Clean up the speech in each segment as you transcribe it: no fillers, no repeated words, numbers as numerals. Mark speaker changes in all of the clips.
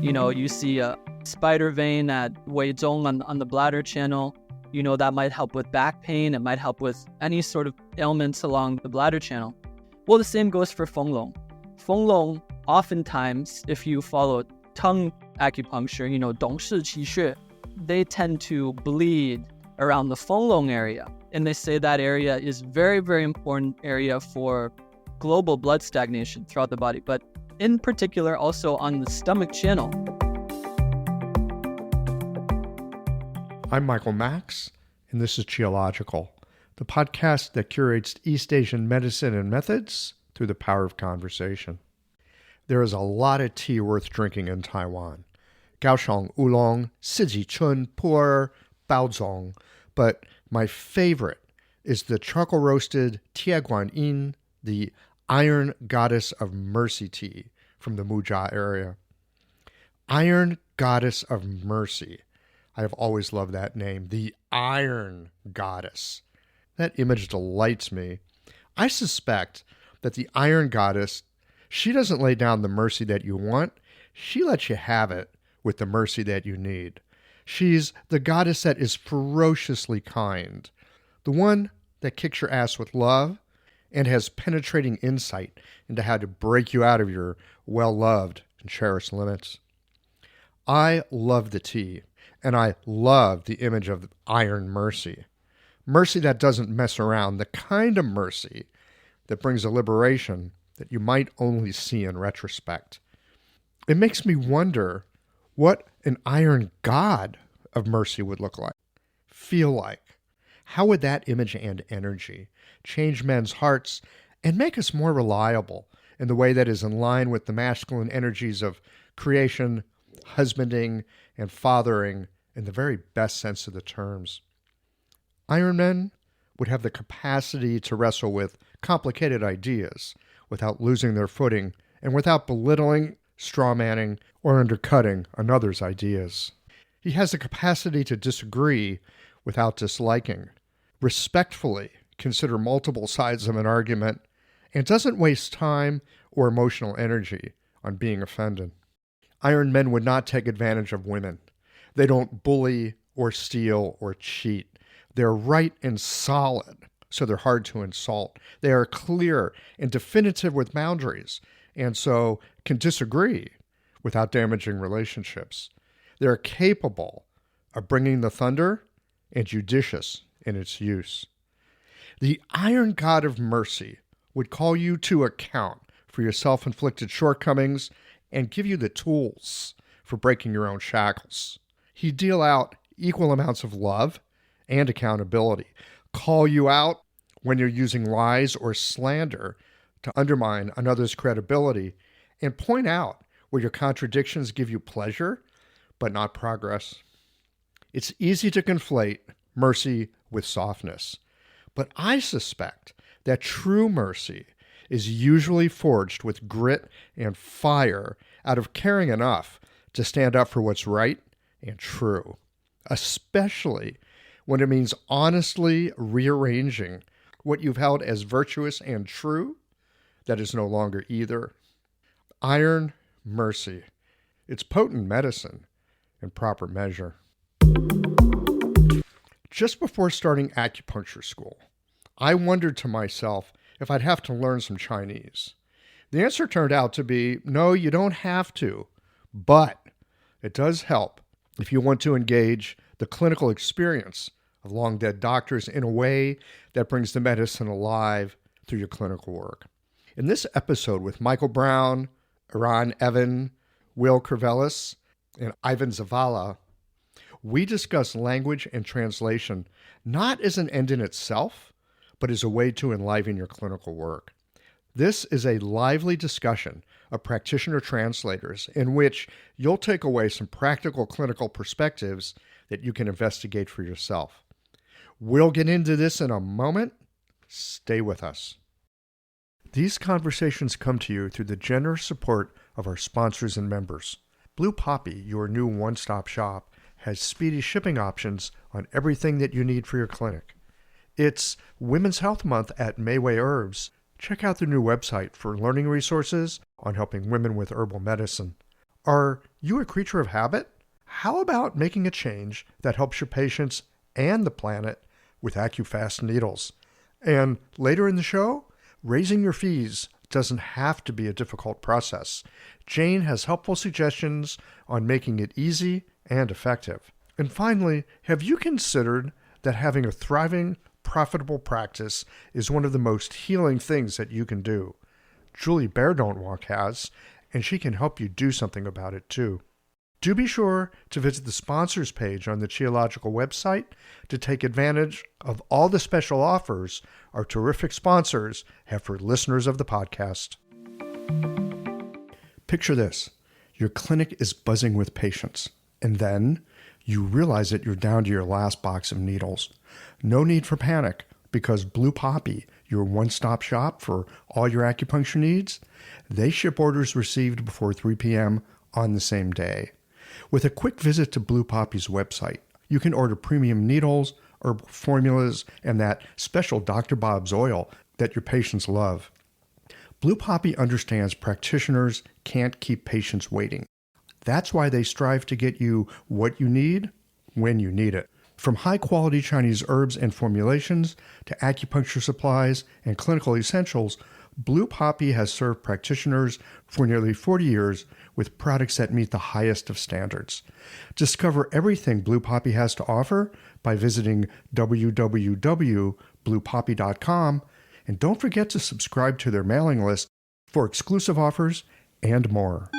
Speaker 1: You see a spider vein at Weizhong on the bladder channel. That might help with back pain. It might help with any sort of ailments along the bladder channel. Well, the same goes for Fenglong. Fenglong, oftentimes, if you follow tongue acupuncture, 董氏气血, they tend to bleed around the Fenglong area. And they say that area is very, very important area for global blood stagnation throughout the body, but in particular also on the stomach channel.
Speaker 2: I'm Michael Max, and this is Geological, the podcast that curates East Asian medicine and methods through the power of conversation. There is a lot of tea worth drinking in Taiwan. Kaohsiung Oolong, Siji Chun, Pu'er, Baozong. But my favorite is the charcoal-roasted Tia Guan Yin, the Iron Goddess of Mercy tea from the Mujia area. Iron Goddess of Mercy. I have always loved that name, the Iron Goddess. That image delights me. I suspect that the Iron Goddess, she doesn't lay down the mercy that you want. She lets you have it with the mercy that you need. She's the goddess that is ferociously kind, the one that kicks your ass with love and has penetrating insight into how to break you out of your well-loved and cherished limits. I love the tea, and I love the image of iron mercy. Mercy that doesn't mess around, the kind of mercy that brings a liberation that you might only see in retrospect. It makes me wonder what an iron god of mercy would look like, feel like. How would that image and energy change men's hearts and make us more reliable in the way that is in line with the masculine energies of creation, husbanding, and fathering in the very best sense of the terms? Iron men would have the capacity to wrestle with complicated ideas without losing their footing and without belittling, strawmanning, or undercutting another's ideas. He has the capacity to disagree without disliking, respectfully consider multiple sides of an argument, and doesn't waste time or emotional energy on being offended. Iron men would not take advantage of women. They don't bully or steal or cheat. They're right and solid, so they're hard to insult. They are clear and definitive with boundaries, and so can disagree without damaging relationships. They're capable of bringing the thunder and judicious in its use. The Iron God of Mercy would call you to account for your self-inflicted shortcomings and give you the tools for breaking your own shackles. He'd deal out equal amounts of love and accountability, call you out when you're using lies or slander to undermine another's credibility, and point out where your contradictions give you pleasure but not progress. It's easy to conflate mercy with softness, but I suspect that true mercy is usually forged with grit and fire out of caring enough to stand up for what's right and true, especially when it means honestly rearranging what you've held as virtuous and true that is no longer either. Iron mercy. It's potent medicine in proper measure. Just before starting acupuncture school, I wondered to myself if I'd have to learn some Chinese. The answer turned out to be, no, you don't have to, but it does help if you want to engage the clinical experience of long-dead doctors in a way that brings the medicine alive through your clinical work. In this episode with Michael Brown, Eran Even, Will Cerveles, and Ivan Zavala, we discuss language and translation not as an end in itself, but as a way to enliven your clinical work. This is a lively discussion of practitioner translators in which you'll take away some practical clinical perspectives that you can investigate for yourself. We'll get into this in a moment. Stay with us. These conversations come to you through the generous support of our sponsors and members. Blue Poppy, your new one-stop shop, has speedy shipping options on everything that you need for your clinic. It's Women's Health Month at Mayway Herbs. Check out their new website for learning resources on helping women with herbal medicine. Are you a creature of habit? How about making a change that helps your patients and the planet with AccuFast needles? And later in the show, raising your fees doesn't have to be a difficult process. Jane has helpful suggestions on making it easy and effective. And finally, have you considered that having a thriving, profitable practice is one of the most healing things that you can do? Julie Bear-Don't-Walk has, and she can help you do something about it too. Do be sure to visit the sponsors page on the Qiological website to take advantage of all the special offers our terrific sponsors have for listeners of the podcast. Picture this. Your clinic is buzzing with patients, and then you realize that you're down to your last box of needles. No need for panic, because Blue Poppy, your one-stop shop for all your acupuncture needs, they ship orders received before 3 p.m. on the same day. With a quick visit to Blue Poppy's website, you can order premium needles, herbal formulas, and that special Dr. Bob's oil that your patients love. Blue Poppy understands practitioners can't keep patients waiting. That's why they strive to get you what you need when you need it. From high-quality Chinese herbs and formulations to acupuncture supplies and clinical essentials, Blue Poppy has served practitioners for nearly 40 years with products that meet the highest of standards. Discover everything Blue Poppy has to offer by visiting www.bluepoppy.com, and don't forget to subscribe to their mailing list for exclusive offers and more.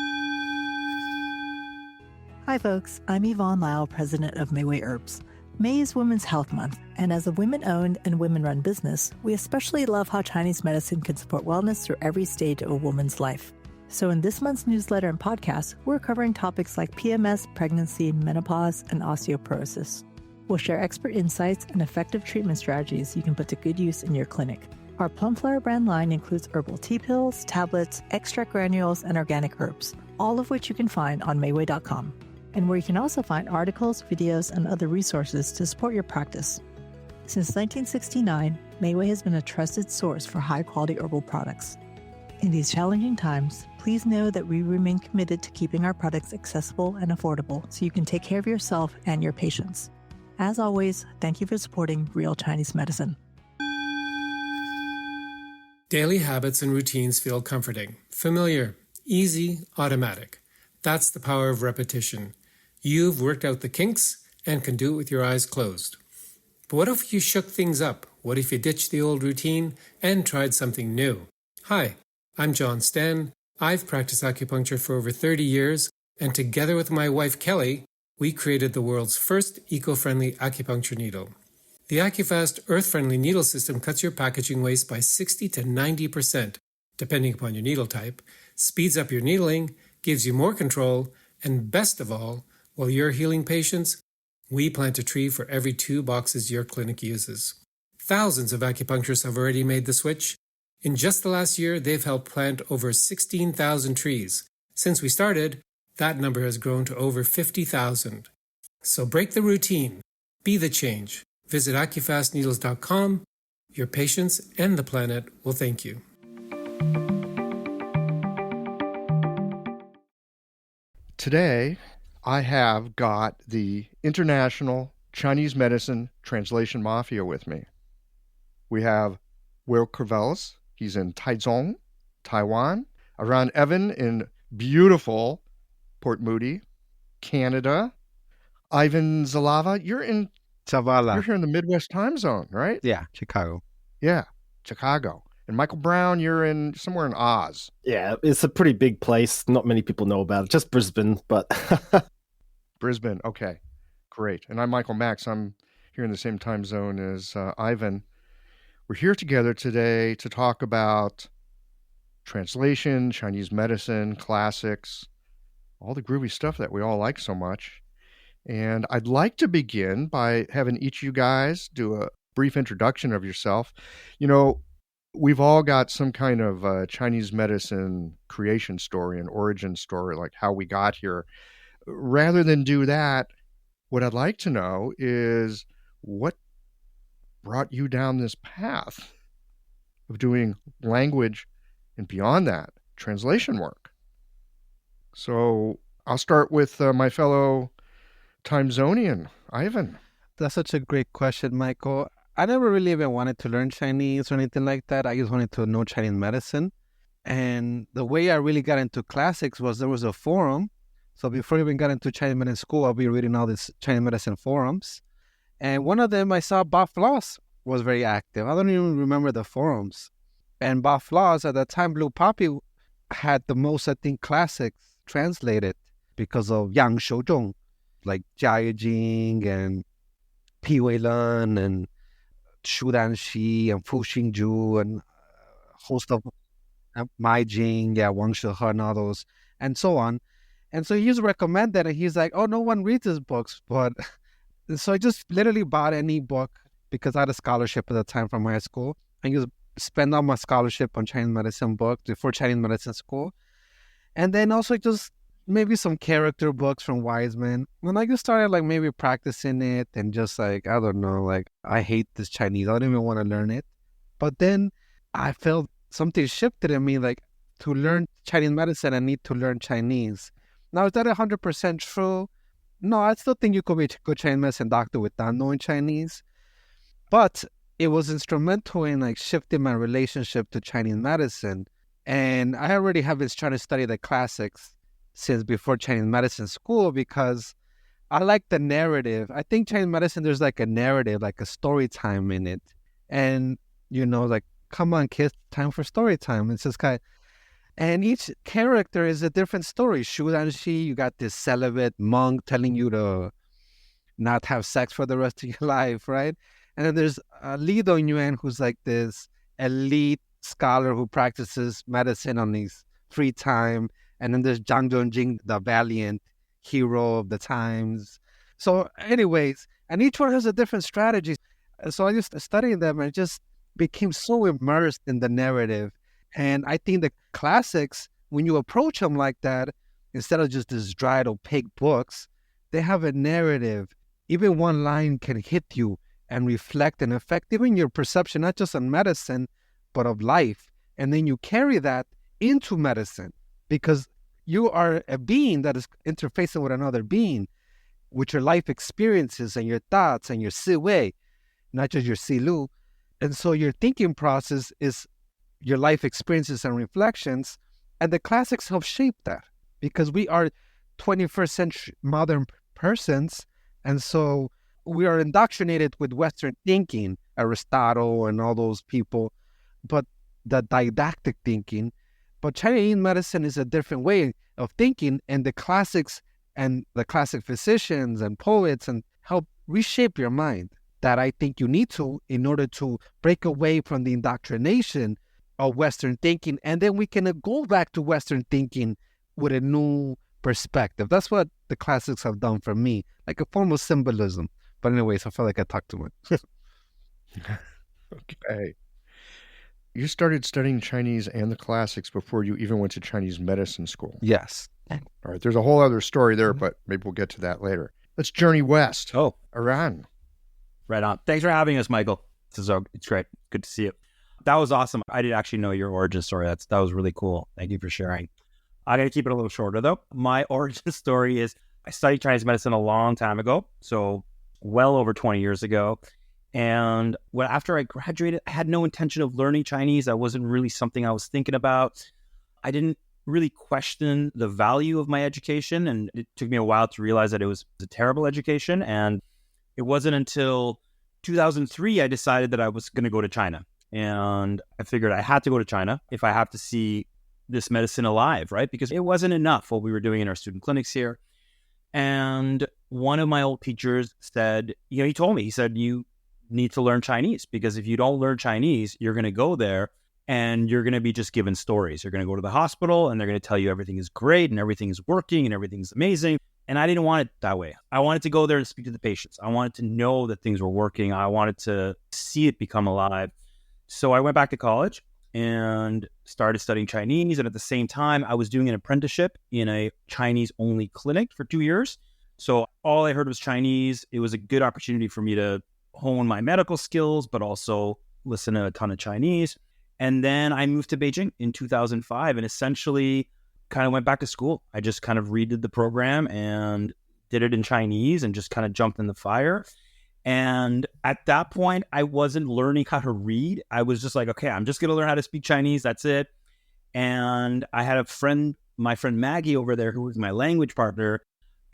Speaker 3: Hi folks, I'm Yvonne Lyle, president of Mayway Herbs. May is Women's Health Month, and as a women-owned and women-run business, we especially love how Chinese medicine can support wellness through every stage of a woman's life. So in this month's newsletter and podcast, we're covering topics like PMS, pregnancy, menopause, and osteoporosis. We'll share expert insights and effective treatment strategies you can put to good use in your clinic. Our Plumflower brand line includes herbal tea pills, tablets, extract granules, and organic herbs, all of which you can find on Mayway.com, and where you can also find articles, videos, and other resources to support your practice. Since 1969, Mayway has been a trusted source for high-quality herbal products. In these challenging times, please know that we remain committed to keeping our products accessible and affordable so you can take care of yourself and your patients. As always, thank you for supporting Real Chinese Medicine.
Speaker 4: Daily habits and routines feel comforting, familiar, easy, automatic. That's the power of repetition. You've worked out the kinks and can do it with your eyes closed. But what if you shook things up? What if you ditched the old routine and tried something new? Hi, I'm John Sten. I've practiced acupuncture for over 30 years, and together with my wife Kelly, we created the world's first eco-friendly acupuncture needle. The AccuFast earth-friendly needle system cuts your packaging waste by 60 to 90%, depending upon your needle type, speeds up your needling, gives you more control, and best of all, while you're healing patients, we plant a tree for every 2 boxes your clinic uses. Thousands of acupuncturists have already made the switch. In just the last year, they've helped plant over 16,000 trees. Since we started, that number has grown to over 50,000. So break the routine. Be the change. Visit AccuFastNeedles.com. Your patients and the planet will thank you.
Speaker 2: Today, I have got the International Chinese Medicine Translation Mafia with me. We have Will Cerveles. He's in Taichung, Taiwan. Eran Even in beautiful Port Moody, Canada. Ivan Zalava, you're
Speaker 5: Zavala.
Speaker 2: here in the Midwest time zone, right?
Speaker 5: Yeah, Chicago.
Speaker 2: Yeah, Chicago. And Michael Brown, you're in somewhere in Oz.
Speaker 6: Yeah, it's a pretty big place. Not many people know about it. Just Brisbane, but...
Speaker 2: Brisbane, okay. Great. And I'm Michael Max. I'm here in the same time zone as Ivan. We're here together today to talk about translation, Chinese medicine, classics, all the groovy stuff that we all like so much. And I'd like to begin by having each of you guys do a brief introduction of yourself. You know, we've all got some kind of Chinese medicine creation story, an origin story, like how we got here. Rather than do that, what I'd like to know is what brought you down this path of doing language and beyond that, translation work. So I'll start with my fellow time zonian, Ivan.
Speaker 5: That's such a great question, Michael. I never really even wanted to learn Chinese or anything like that. I just wanted to know Chinese medicine. And the way I really got into classics was there was a forum. So before I even got into Chinese medicine school, I'll be reading all these Chinese medicine forums. And one of them I saw Bob Floss was very active. I don't even remember the forums. And Bob Floss at that time, Blue Poppy had the most, I think, classics translated because of Yang Shouzhong, like Jia Yijing and Pi Weilun and Shu Danxi and Fu Xingzhu and a host of Mai Jing, Wang Shehe and all those, and so on. And so he used to recommend that, and he's like, oh, no one reads his books. But so I just literally bought any book because I had a scholarship at the time from high school. I used to spend all my scholarship on Chinese medicine books before Chinese medicine school. And then also just maybe some character books from Wiseman. When I just started like maybe practicing it and just like, I don't know, like I hate this Chinese. I don't even want to learn it. But then I felt something shifted in me, like to learn Chinese medicine, I need to learn Chinese. Now, is that 100% true? No, I still think you could be a good Chinese medicine doctor without knowing Chinese. But it was instrumental in like shifting my relationship to Chinese medicine. And I already have been trying to study the classics since before Chinese medicine school because I like the narrative. I think Chinese medicine, there's like a narrative, like a story time in it. And, you know, like, come on, kids, time for story time. It's just kind of, and each character is a different story. Shu Danxi, you got this celibate monk telling you to not have sex for the rest of your life, right? And then there's Li Dongyuan, who's like this elite scholar who practices medicine on his free time. And then there's Zhang Zhongjing, the valiant hero of the times. So anyways, and each one has a different strategy. So I just studying them and just became so immersed in the narrative. And I think the classics, when you approach them like that, instead of just these dried, opaque books, they have a narrative. Even one line can hit you and reflect and affect even your perception, not just on medicine, but of life. And then you carry that into medicine because you are a being that is interfacing with another being, with your life experiences and your thoughts and your si wei, not just your si lu. And so your thinking process is your life experiences and reflections. And the classics help shape that because we are 21st century modern persons. And so we are indoctrinated with Western thinking, Aristotle and all those people, but the didactic thinking. But Chinese medicine is a different way of thinking, and the classics and the classic physicians and poets and help reshape your mind that I think you need to in order to break away from the indoctrination of Western thinking. And then we can go back to Western thinking with a new perspective. That's what the classics have done for me, like a form of symbolism. But anyways, I felt like I talked too much.
Speaker 2: Okay. You started studying Chinese and the classics before you even went to Chinese medicine school.
Speaker 5: Yes.
Speaker 2: All right. There's a whole other story there, but maybe we'll get to that later. Let's journey west.
Speaker 7: Oh,
Speaker 2: Iran.
Speaker 7: right on. Thanks for having us, Michael. It's great. Good to see you. That was awesome. I didn't actually know your origin story. That was really cool. Thank you for sharing. I'm going to keep it a little shorter, though. My origin story is I studied Chinese medicine a long time ago, so well over 20 years ago. And after I graduated, I had no intention of learning Chinese. That wasn't really something I was thinking about. I didn't really question the value of my education, and it took me a while to realize that it was a terrible education. And it wasn't until 2003 I decided that I was going to go to China. And I figured I had to go to China if I have to see this medicine alive, right? Because it wasn't enough what we were doing in our student clinics here. And one of my old teachers said, he told me, he said, you need to learn Chinese, because if you don't learn Chinese, you're going to go there and you're going to be just given stories. You're going to go to the hospital and they're going to tell you everything is great and everything is working and everything's amazing. And I didn't want it that way. I wanted to go there and speak to the patients. I wanted to know that things were working. I wanted to see it become alive. So I went back to college and started studying Chinese. And at the same time, I was doing an apprenticeship in a Chinese-only clinic for 2 years. So all I heard was Chinese. It was a good opportunity for me to hone my medical skills, but also listen to a ton of Chinese. And then I moved to Beijing in 2005 and essentially kind of went back to school. I just kind of redid the program and did it in Chinese and just kind of jumped in the fire. And at that point, I wasn't learning how to read. I was just like, okay, I'm just going to learn how to speak Chinese. That's it. And I had a friend, my friend Maggie over there, who was my language partner.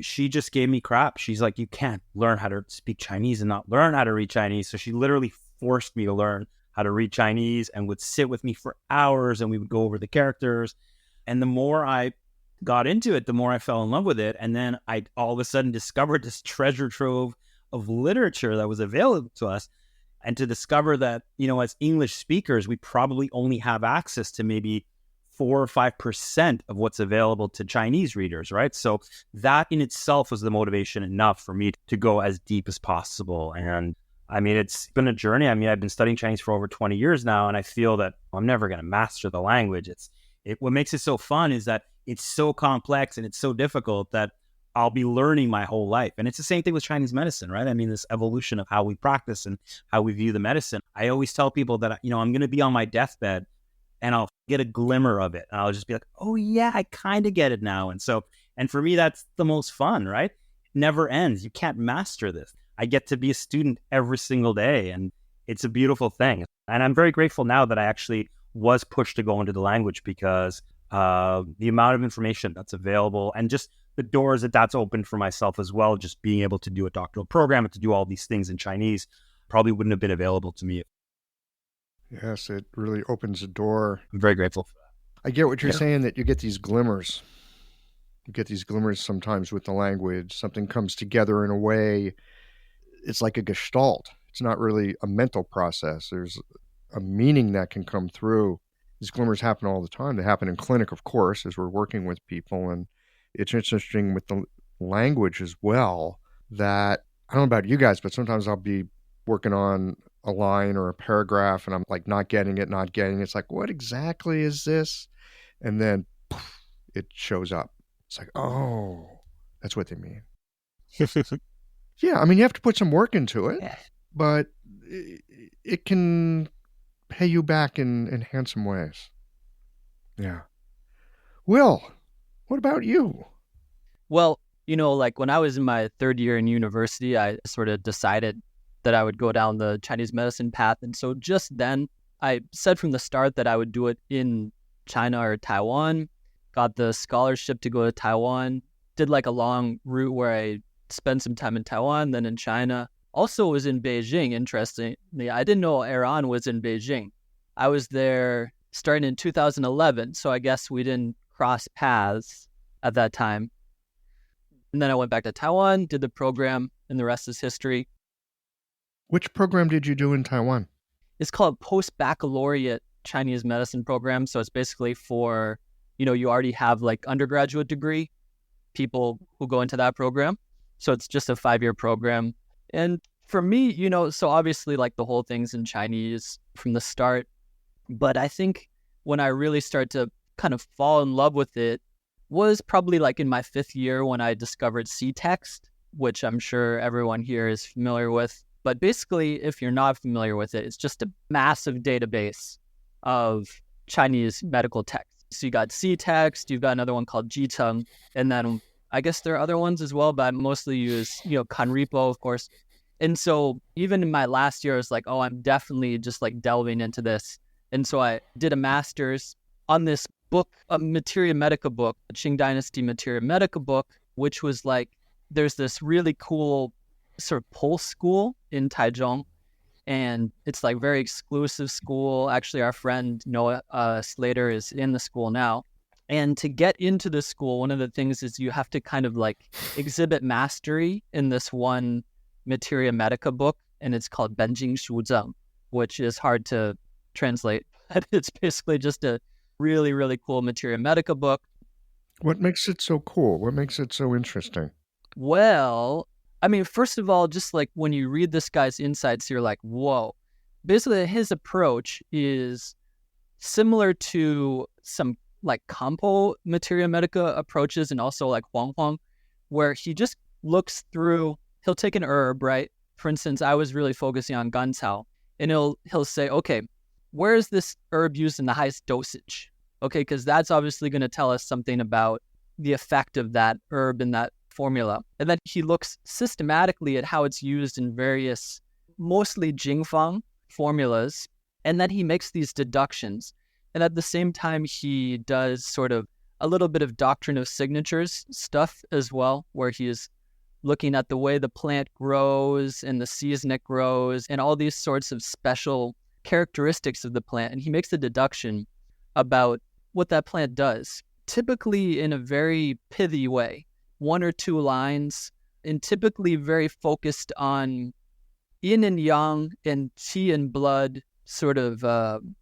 Speaker 7: She just gave me crap. She's like, you can't learn how to speak Chinese and not learn how to read Chinese. So she literally forced me to learn how to read Chinese and would sit with me for hours and we would go over the characters. And the more I got into it, the more I fell in love with it. And then I all of a sudden discovered this treasure trove of literature that was available to us. And to discover that, as English speakers, we probably only have access to maybe 4 or 5% of what's available to Chinese readers, right? So that in itself was the motivation enough for me to go as deep as possible. And I mean, it's been a journey. I mean, I've been studying Chinese for over 20 years now, and I feel that I'm never going to master the language. What makes it so fun is that it's so complex and it's so difficult that I'll be learning my whole life. And it's the same thing with Chinese medicine, right? I mean, this evolution of how we practice and how we view the medicine. I always tell people that, I'm going to be on my deathbed and I'll get a glimmer of it. And I'll just be like, oh yeah, I kind of get it now. And for me, that's the most fun, right? It never ends. You can't master this. I get to be a student every single day, and it's a beautiful thing. And I'm very grateful now that I actually was pushed to go into the language because the amount of information that's available and just the doors that's opened for myself as well, just being able to do a doctoral program and to do all these things in Chinese probably wouldn't have been available to me.
Speaker 2: Yes, it really opens a door.
Speaker 7: I'm very grateful for that.
Speaker 2: I get what you're saying, that you get these glimmers. You get these glimmers sometimes with the language. Something comes together in a way, it's like a gestalt. It's not really a mental process. There's a meaning that can come through. These glimmers happen all the time. They happen in clinic, of course, as we're working with people. And it's interesting with the language as well that, I don't know about you guys, but sometimes I'll be working on a line or a paragraph and I'm like not getting it. It's like, what exactly is this? And then poof, it shows up. It's like, oh, that's what they mean. Yeah, I mean, you have to put some work into it, but it can pay you back in handsome ways. Yeah. Will, what about you?
Speaker 1: Well, like when I was in my third year in university, I sort of decided that I would go down the Chinese medicine path. And so just then, I said from the start that I would do it in China or Taiwan, got the scholarship to go to Taiwan, did like a long route where I spent some time in Taiwan, then in China. Also was in Beijing, interestingly. I didn't know Eran was in Beijing. I was there starting in 2011, so I guess we didn't cross paths at that time. And then I went back to Taiwan, did the program, and the rest is history.
Speaker 2: Which program did you do in Taiwan?
Speaker 1: It's called post-baccalaureate Chinese medicine program. So it's basically for, you already have like undergraduate degree, people who go into that program. So it's just a 5-year program. And for me, so obviously like the whole thing's in Chinese from the start. But I think when I really start to kind of fall in love with it was probably like in my 5th year when I discovered C-Text, which I'm sure everyone here is familiar with. But basically, if you're not familiar with it, it's just a massive database of Chinese medical texts. So you got C-Text, you've got another one called Jiteng, and then I guess there are other ones as well, but I mostly use, Kanripo, of course. And so even in my last year, I was like, oh, I'm definitely just like delving into this. And so I did a master's on this book, a Materia Medica book, a Qing Dynasty Materia Medica book, which was like, there's this really cool sort of pulse school in Taichung. And it's like very exclusive school. Actually, our friend Noah Slater is in the school now. And to get into the school, one of the things is you have to kind of like exhibit mastery in this one Materia Medica book. And it's called Benjing Shuzheng, which is hard to translate. But it's basically just a really, really cool Materia Medica book.
Speaker 2: What makes it so cool? What makes it so interesting?
Speaker 1: Well, I mean, first of all, just like when you read this guy's insights, you're like, whoa. Basically, his approach is similar to some like Campo Materia Medica approaches and also like Huang, where he just looks through, he'll take an herb, right? For instance, I was really focusing on Gancao, and he'll say, okay, where is this herb used in the highest dosage? Okay, because that's obviously going to tell us something about the effect of that herb in that formula. And then he looks systematically at how it's used in various, mostly Jingfang formulas, and then he makes these deductions. And at the same time, he does sort of a little bit of doctrine of signatures stuff as well, where he is looking at the way the plant grows and the season it grows and all these sorts of special characteristics of the plant. And he makes a deduction about what that plant does, typically in a very pithy way, 1 or 2 lines, and typically very focused on yin and yang and qi and blood sort of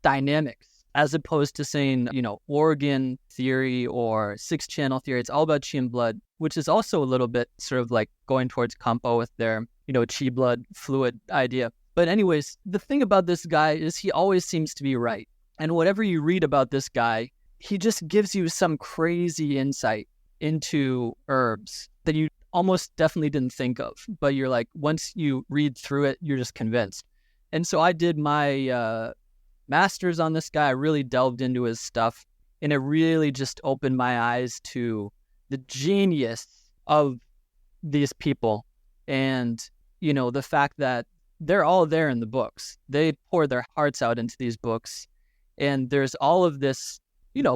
Speaker 1: dynamics, as opposed to saying, organ theory or 6-channel theory. It's all about qi and blood, which is also a little bit sort of like going towards Kampo with their, qi blood fluid idea. But anyways, the thing about this guy is he always seems to be right. And whatever you read about this guy, he just gives you some crazy insight into herbs that you almost definitely didn't think of. But you're like, once you read through it, you're just convinced. And so I did my master's on this guy. I really delved into his stuff, and it really just opened my eyes to the genius of these people. And, the fact that they're all there in the books. They pour their hearts out into these books. And there's all of this,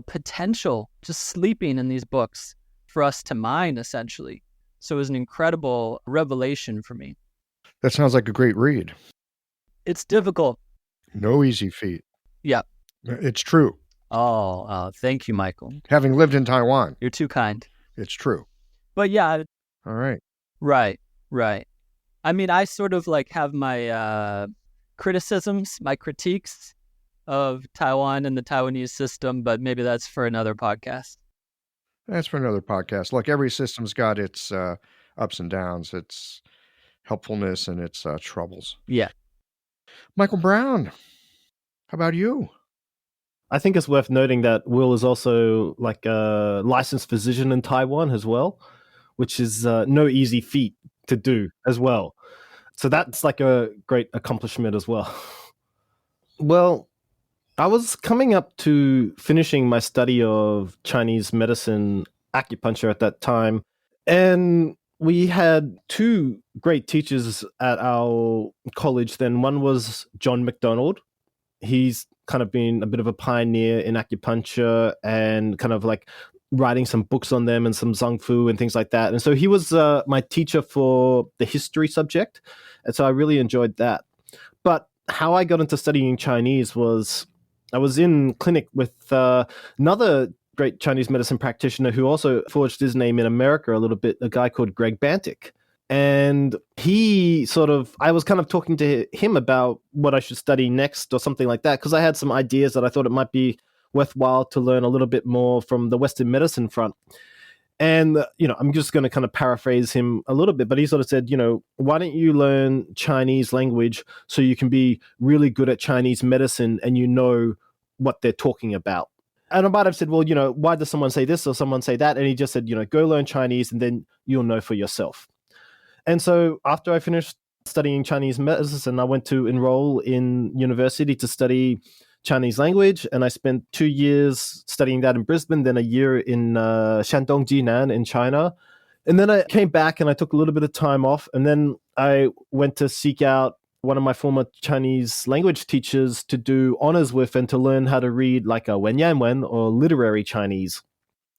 Speaker 1: potential just sleeping in these books for us to mine, essentially. So it was an incredible revelation for me.
Speaker 2: That sounds like a great read.
Speaker 1: It's difficult.
Speaker 2: No easy feat.
Speaker 1: Yeah.
Speaker 2: It's true.
Speaker 1: Oh, thank you, Michael.
Speaker 2: Having lived in Taiwan.
Speaker 1: You're too kind.
Speaker 2: It's true.
Speaker 1: But yeah.
Speaker 2: All right.
Speaker 1: Right. I mean, I sort of like have my criticisms, my critiques of Taiwan and the Taiwanese system, but maybe that's for another podcast.
Speaker 2: That's for another podcast. Look, every system's got its ups and downs, its helpfulness and its troubles.
Speaker 1: Yeah.
Speaker 2: Michael Brown, how about you?
Speaker 6: I think it's worth noting that Will is also like a licensed physician in Taiwan as well, which is no easy feat to do as well. So that's like a great accomplishment as well. Well, I was coming up to finishing my study of Chinese medicine acupuncture at that time, and we had 2 great teachers at our college then. One was John McDonald. He's kind of been a bit of a pioneer in acupuncture and kind of like writing some books on them and some Zhang Fu and things like that. And so he was my teacher for the history subject. And so I really enjoyed that. But how I got into studying Chinese was I was in clinic with another great Chinese medicine practitioner who also forged his name in America a little bit, a guy called Greg Bantic. And I was kind of talking to him about what I should study next or something like that, because I had some ideas that I thought it might be worthwhile to learn a little bit more from the Western medicine front. And, I'm just going to kind of paraphrase him a little bit, but he sort of said, why don't you learn Chinese language so you can be really good at Chinese medicine and you know what they're talking about. And I might have said, well, why does someone say this or someone say that? And he just said, go learn Chinese and then you'll know for yourself. And so after I finished studying Chinese medicine, I went to enroll in university to study Chinese language, and I spent 2 years studying that in Brisbane, then a year in Shandong, Jinan in China. And then I came back and I took a little bit of time off, and then I went to seek out one of my former Chinese language teachers to do honors with and to learn how to read like a Wenyanwen or literary Chinese.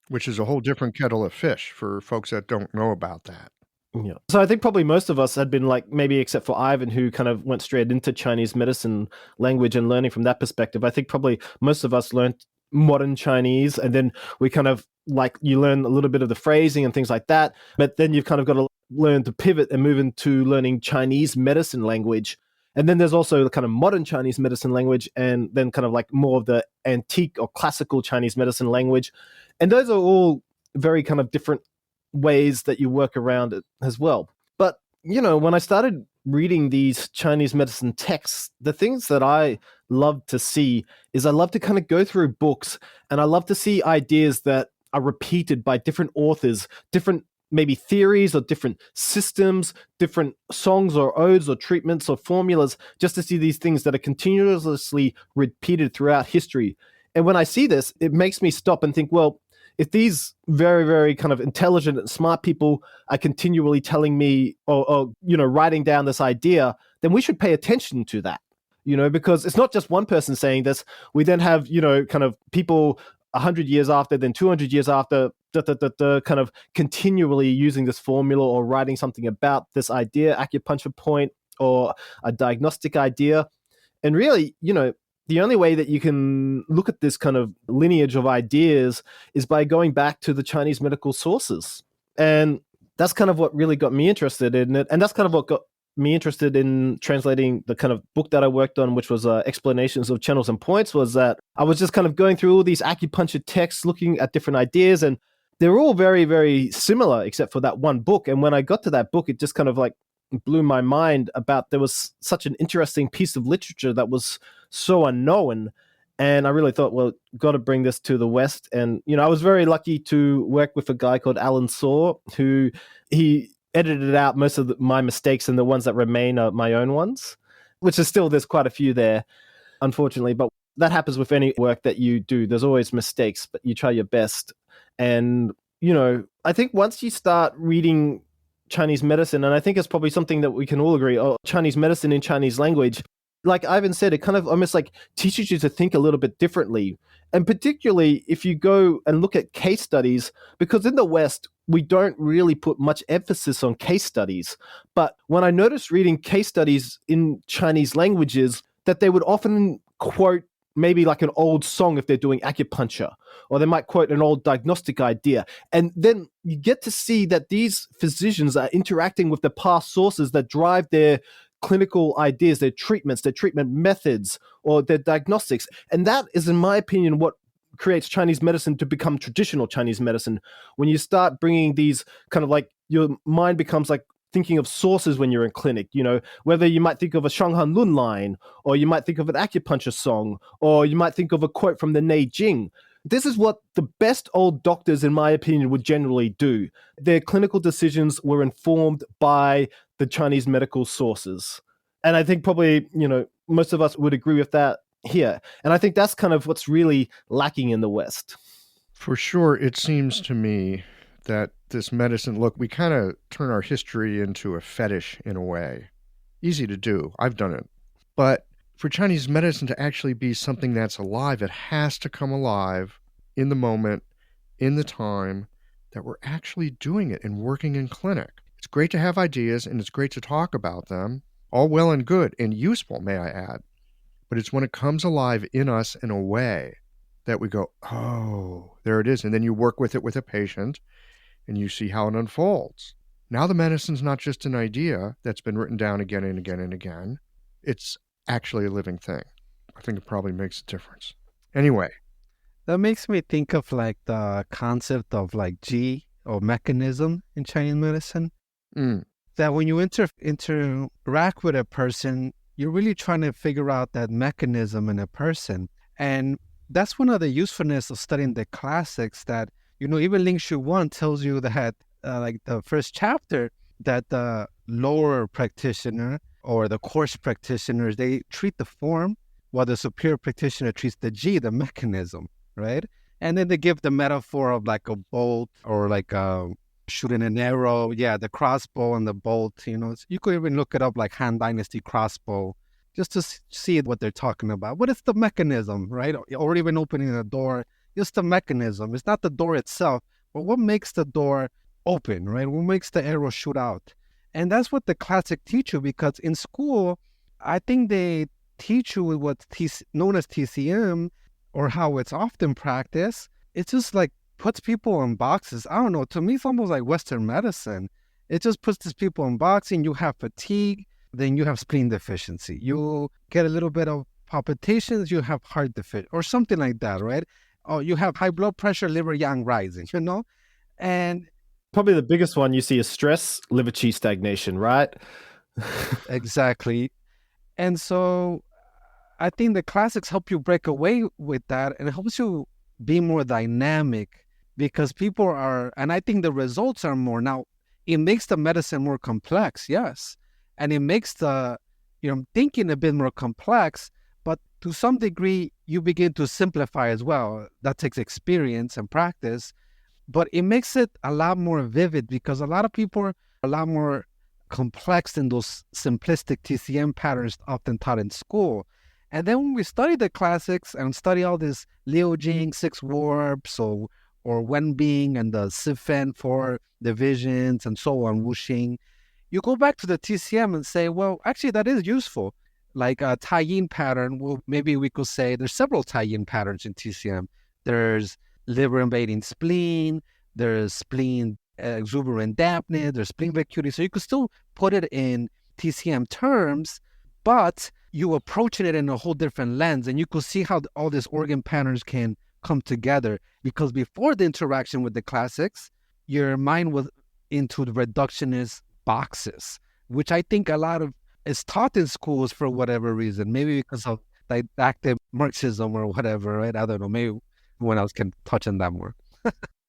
Speaker 2: Which is a whole different kettle of fish for folks that don't know about that.
Speaker 6: Yeah. So I think probably most of us had been like, maybe except for Ivan, who kind of went straight into Chinese medicine language and learning from that perspective. I think probably most of us learned modern Chinese, and then we kind of like, you learn a little bit of the phrasing and things like that, but then you've kind of got to learn to pivot and move into learning Chinese medicine language. And then there's also the kind of modern Chinese medicine language, and then kind of like more of the antique or classical Chinese medicine language. And those are all very kind of different ways that you work around it as well. But, when I started reading these Chinese medicine texts, the things that I love to see is I love to kind of go through books, and I love to see ideas that are repeated by different authors, different maybe theories or different systems, different songs or odes or treatments or formulas, just to see these things that are continuously repeated throughout history. And when I see this, it makes me stop and think, well, if these very, very kind of intelligent and smart people are continually telling me or writing down this idea, then we should pay attention to that, because it's not just one person saying this. We then have, kind of people 100 years after, then 200 years after, kind of continually using this formula or writing something about this idea, acupuncture point, or a diagnostic idea. And really, the only way that you can look at this kind of lineage of ideas is by going back to the Chinese medical sources. And that's kind of what really got me interested in it. And that's kind of what got me interested in translating the kind of book that I worked on, which was Explanations of Channels and Points, was that I was just kind of going through all these acupuncture texts, looking at different ideas, and they're all very, very similar except for that one book. And when I got to that book, it just kind of like blew my mind about there was such an interesting piece of literature that was so unknown. And I really thought, well, got to bring this to the West. And, I was very lucky to work with a guy called Alan Saw, who he edited out most of my mistakes, and the ones that remain are my own ones, which is still, there's quite a few there, unfortunately. But that happens with any work that you do. There's always mistakes, but you try your best. And, I think once you start reading Chinese medicine, and I think it's probably something that we can all agree, Chinese medicine in Chinese language, like Ivan said, it kind of almost like teaches you to think a little bit differently. And particularly if you go and look at case studies, because in the West, we don't really put much emphasis on case studies. But when I noticed reading case studies in Chinese languages, that they would often quote maybe like an old song if they're doing acupuncture, or they might quote an old diagnostic idea. And then you get to see that these physicians are interacting with the past sources that drive their clinical ideas, their treatments, their treatment methods, or their diagnostics. And that is, in my opinion, what creates Chinese medicine to become traditional Chinese medicine. When you start bringing these kind of like, your mind becomes like thinking of sources when you're in clinic, whether you might think of a Shanghan Lun line, or you might think of an acupuncture song, or you might think of a quote from the Neijing. This is what the best old doctors, in my opinion, would generally do. Their clinical decisions were informed by the Chinese medical sources. And I think probably, most of us would agree with that here. And I think that's kind of what's really lacking in the West.
Speaker 2: For sure, it seems to me that this medicine, look, we kind of turn our history into a fetish in a way. Easy to do. I've done it. But for Chinese medicine to actually be something that's alive, it has to come alive in the moment, in the time that we're actually doing it and working in clinic. It's great to have ideas and it's great to talk about them, all well and good and useful, may I add. But it's when it comes alive in us in a way that we go, oh, there it is. And then you work with it with a patient and you see how it unfolds. Now the medicine's not just an idea that's been written down again and again and again. It's actually a living thing. I think it probably makes a difference. Anyway.
Speaker 5: That makes me think of like the concept of like Qi or mechanism in Chinese medicine. That when you interact with a person, you're really trying to figure out that mechanism in a person. And that's one of the usefulness of studying the classics, that, even Ling Shu Wan tells you that like the first chapter, that the lower practitioner or the course practitioners, they treat the form, while the superior practitioner treats the Qi, the mechanism, right? And then they give the metaphor of like a bolt, or like shooting an arrow. Yeah, the crossbow and the bolt, you could even look it up, like Han Dynasty crossbow, just to see what they're talking about. What is the mechanism, right? Or even opening a door, just the mechanism. It's not the door itself, but what makes the door open, right? What makes the arrow shoot out? And that's what the classic teach you, because in school, I think they teach you what's known as TCM, or how it's often practiced. It's just like puts people in boxes. I don't know. To me, it's almost like Western medicine. It just puts these people in boxing. You have fatigue, then you have spleen deficiency. You get a little bit of palpitations, you have heart deficiency, or something like that, right? Or you have high blood pressure, liver yang rising, And
Speaker 6: probably the biggest one you see is stress, liver qi stagnation, right?
Speaker 5: Exactly. And so I think the classics help you break away with that, and it helps you be more dynamic, because people are, and I think the results are more. Now, it makes the medicine more complex, yes. And it makes the, thinking a bit more complex, but to some degree, you begin to simplify as well. That takes experience and practice, but it makes it a lot more vivid because a lot of people are a lot more complex than those simplistic TCM patterns often taught in school. And then when we study the classics and study all this Liu Jing 6 warps or Wenbing and the Sifen 4 divisions and so on, Wuxing, you go back to the TCM and say, well, actually that is useful. Like a tie-in pattern, well, maybe we could say there's several tie-in patterns in TCM. There's liver invading spleen, there's spleen exuberant dampness, there's spleen vacuity. So you could still put it in TCM terms, but you approaching it in a whole different lens, and you could see how all these organ patterns can come together. Because before the interaction with the classics, your mind was into the reductionist boxes, which I think a lot of is taught in schools for whatever reason, maybe because of didactic Marxism or whatever, right? I don't know, maybe someone else can touch on that more.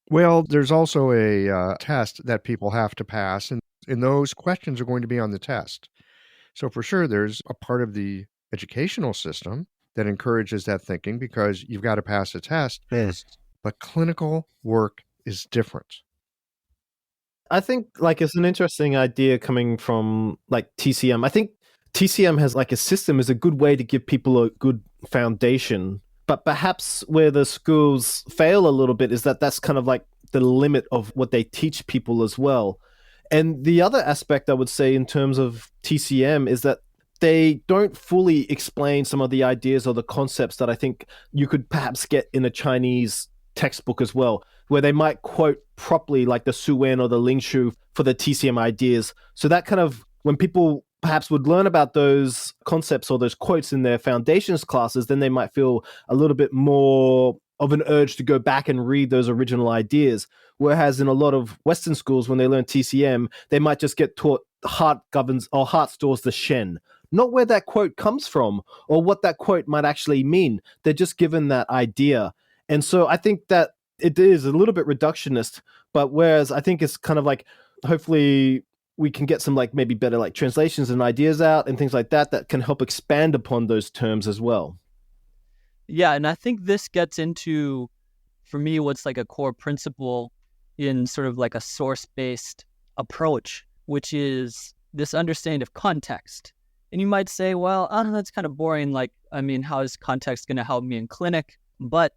Speaker 2: Well, there's also a test that people have to pass, and those questions are going to be on the test. So for sure, there's a part of the educational system that encourages that thinking because you've got to pass a test.
Speaker 5: Yes.
Speaker 2: But clinical work is different.
Speaker 6: I think like it's an interesting idea coming from like TCM. I think TCM has like a system is a good way to give people a good foundation. But perhaps where the schools fail a little bit is that that's kind of like the limit of what they teach people as well. And the other aspect I would say in terms of TCM is that they don't fully explain some of the ideas or the concepts that I think you could perhaps get in a Chinese textbook as well, where they might quote properly like the Su Wen or the Ling Shu for the TCM ideas. So that kind of, when people perhaps would learn about those concepts or those quotes in their foundations classes, then they might feel a little bit more of an urge to go back and read those original ideas. Whereas in a lot of Western schools, when they learn TCM, they might just get taught heart governs or heart stores the Shen, not where that quote comes from or what that quote might actually mean. They're just given that idea. And so I think that it is a little bit reductionist, but whereas I think it's kind of like, hopefully we can get some like maybe better like translations and ideas out and things like that that can help expand upon those terms as well.
Speaker 1: Yeah, and I think this gets into, for me, what's like a core principle in sort of like a source-based approach, which is this understanding of context. And you might say, well, that's kind of boring. Like, I mean, how is context going to help me in clinic? But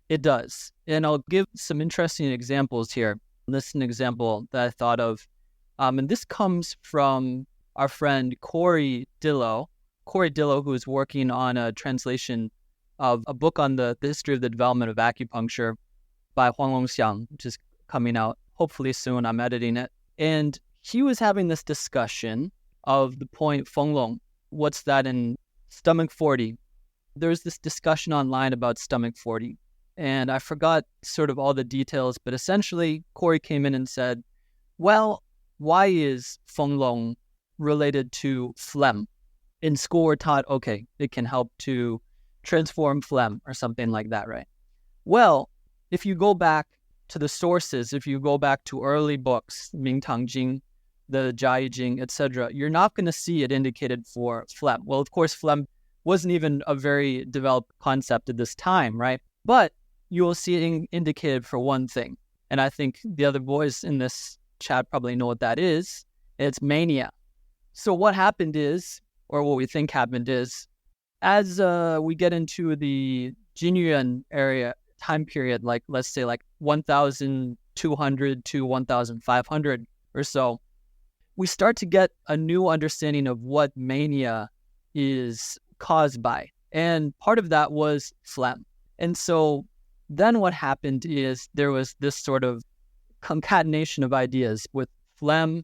Speaker 1: it does. And I'll give some interesting examples here. This is an example that I thought of. And this comes from our friend Corey Dillow. Corey Dillow, who is working on a translation of a book on the history of the development of acupuncture by Huang Longxiang, which is coming out hopefully soon. I'm editing it. And he was having this discussion of the point Feng Long. What's that in stomach 40? There's this discussion online about stomach 40. And I forgot sort of all the details, but essentially Corey came in and said, well, why is Feng Long related to phlegm? In school we're taught, okay, it can help to transform phlegm or something like that, right? Well, if you go back to the sources, if you go back to early books, Ming Tang Jing, the Jia Jing, etc., you're not going to see it indicated for phlegm. Well, of course, phlegm wasn't even a very developed concept at this time, right? But you will see it indicated for one thing. And I think the other boys in this chat probably know what that is. It's mania. So what happened is, or what we think happened is, as we get into the Jinyuan area time period, like let's say like 1,200 to 1,500 or so, we start to get a new understanding of what mania is caused by. And part of that was phlegm. And so then what happened is there was this sort of concatenation of ideas with phlegm,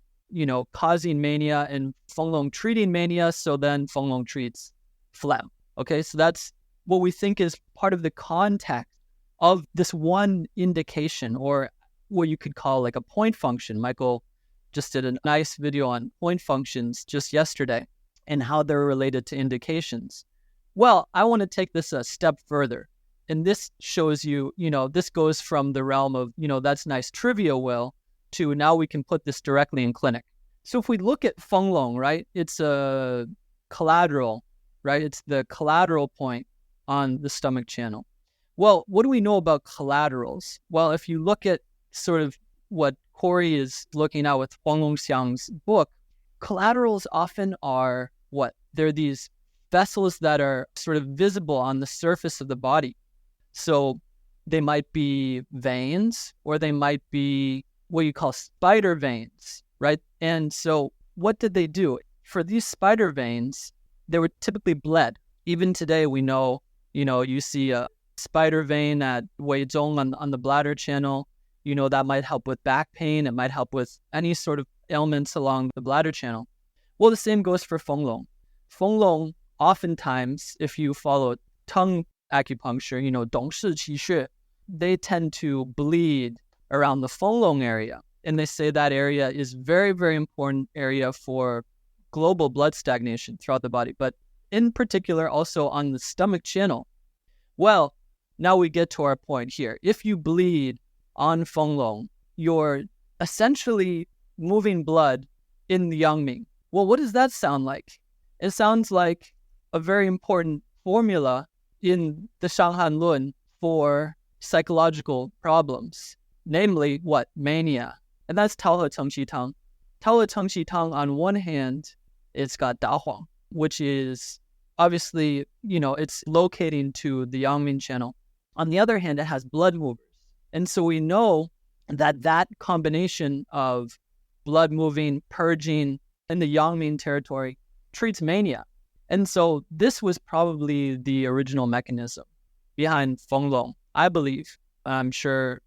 Speaker 1: causing mania and Feng Long treating mania. So then Feng Long treats phlegm. Okay, so that's what we think is part of the context of this one indication, or what you could call like a point function. Michael just did a nice video on point functions just yesterday and how they're related to indications. Well, I want to take this a step further. And this shows you, this goes from the realm of, that's nice trivia, Will, to now we can put this directly in clinic. So if we look at Feng Long, right, it's a collateral, right? It's the collateral point on the stomach channel. Well, what do we know about collaterals? Well, if you look at sort of what Corey is looking at with Huang Longxiang's book, collaterals often are what? They're these vessels that are sort of visible on the surface of the body. So they might be veins, or they might be what you call spider veins, right? And so what did they do? For these spider veins, they were typically bled. Even today, we know, you see a spider vein at Weizhong on the bladder channel, that might help with back pain. It might help with any sort of ailments along the bladder channel. Well, the same goes for Fenglong. Fenglong, oftentimes, if you follow tongue acupuncture, 董事气血, they tend to bleed around the Fenglong area. And they say that area is very, very important area for global blood stagnation throughout the body, but in particular also on the stomach channel. Well, now we get to our point here. If you bleed on Fenglong, you're essentially moving blood in the Yangming. Well, what does that sound like? It sounds like a very important formula in the Shanghan Lun for psychological problems, namely what? Mania. And that's Tao He Cheng Qi Tang. Tao He Cheng Qi Tang, on one hand, it's got Da Huang, which is obviously, it's locating to the Yangming channel. On the other hand, it has blood movers. And so we know that combination of blood moving, purging in the Yangming territory treats mania. And so this was probably the original mechanism behind Fenglong, I believe. I'm sure,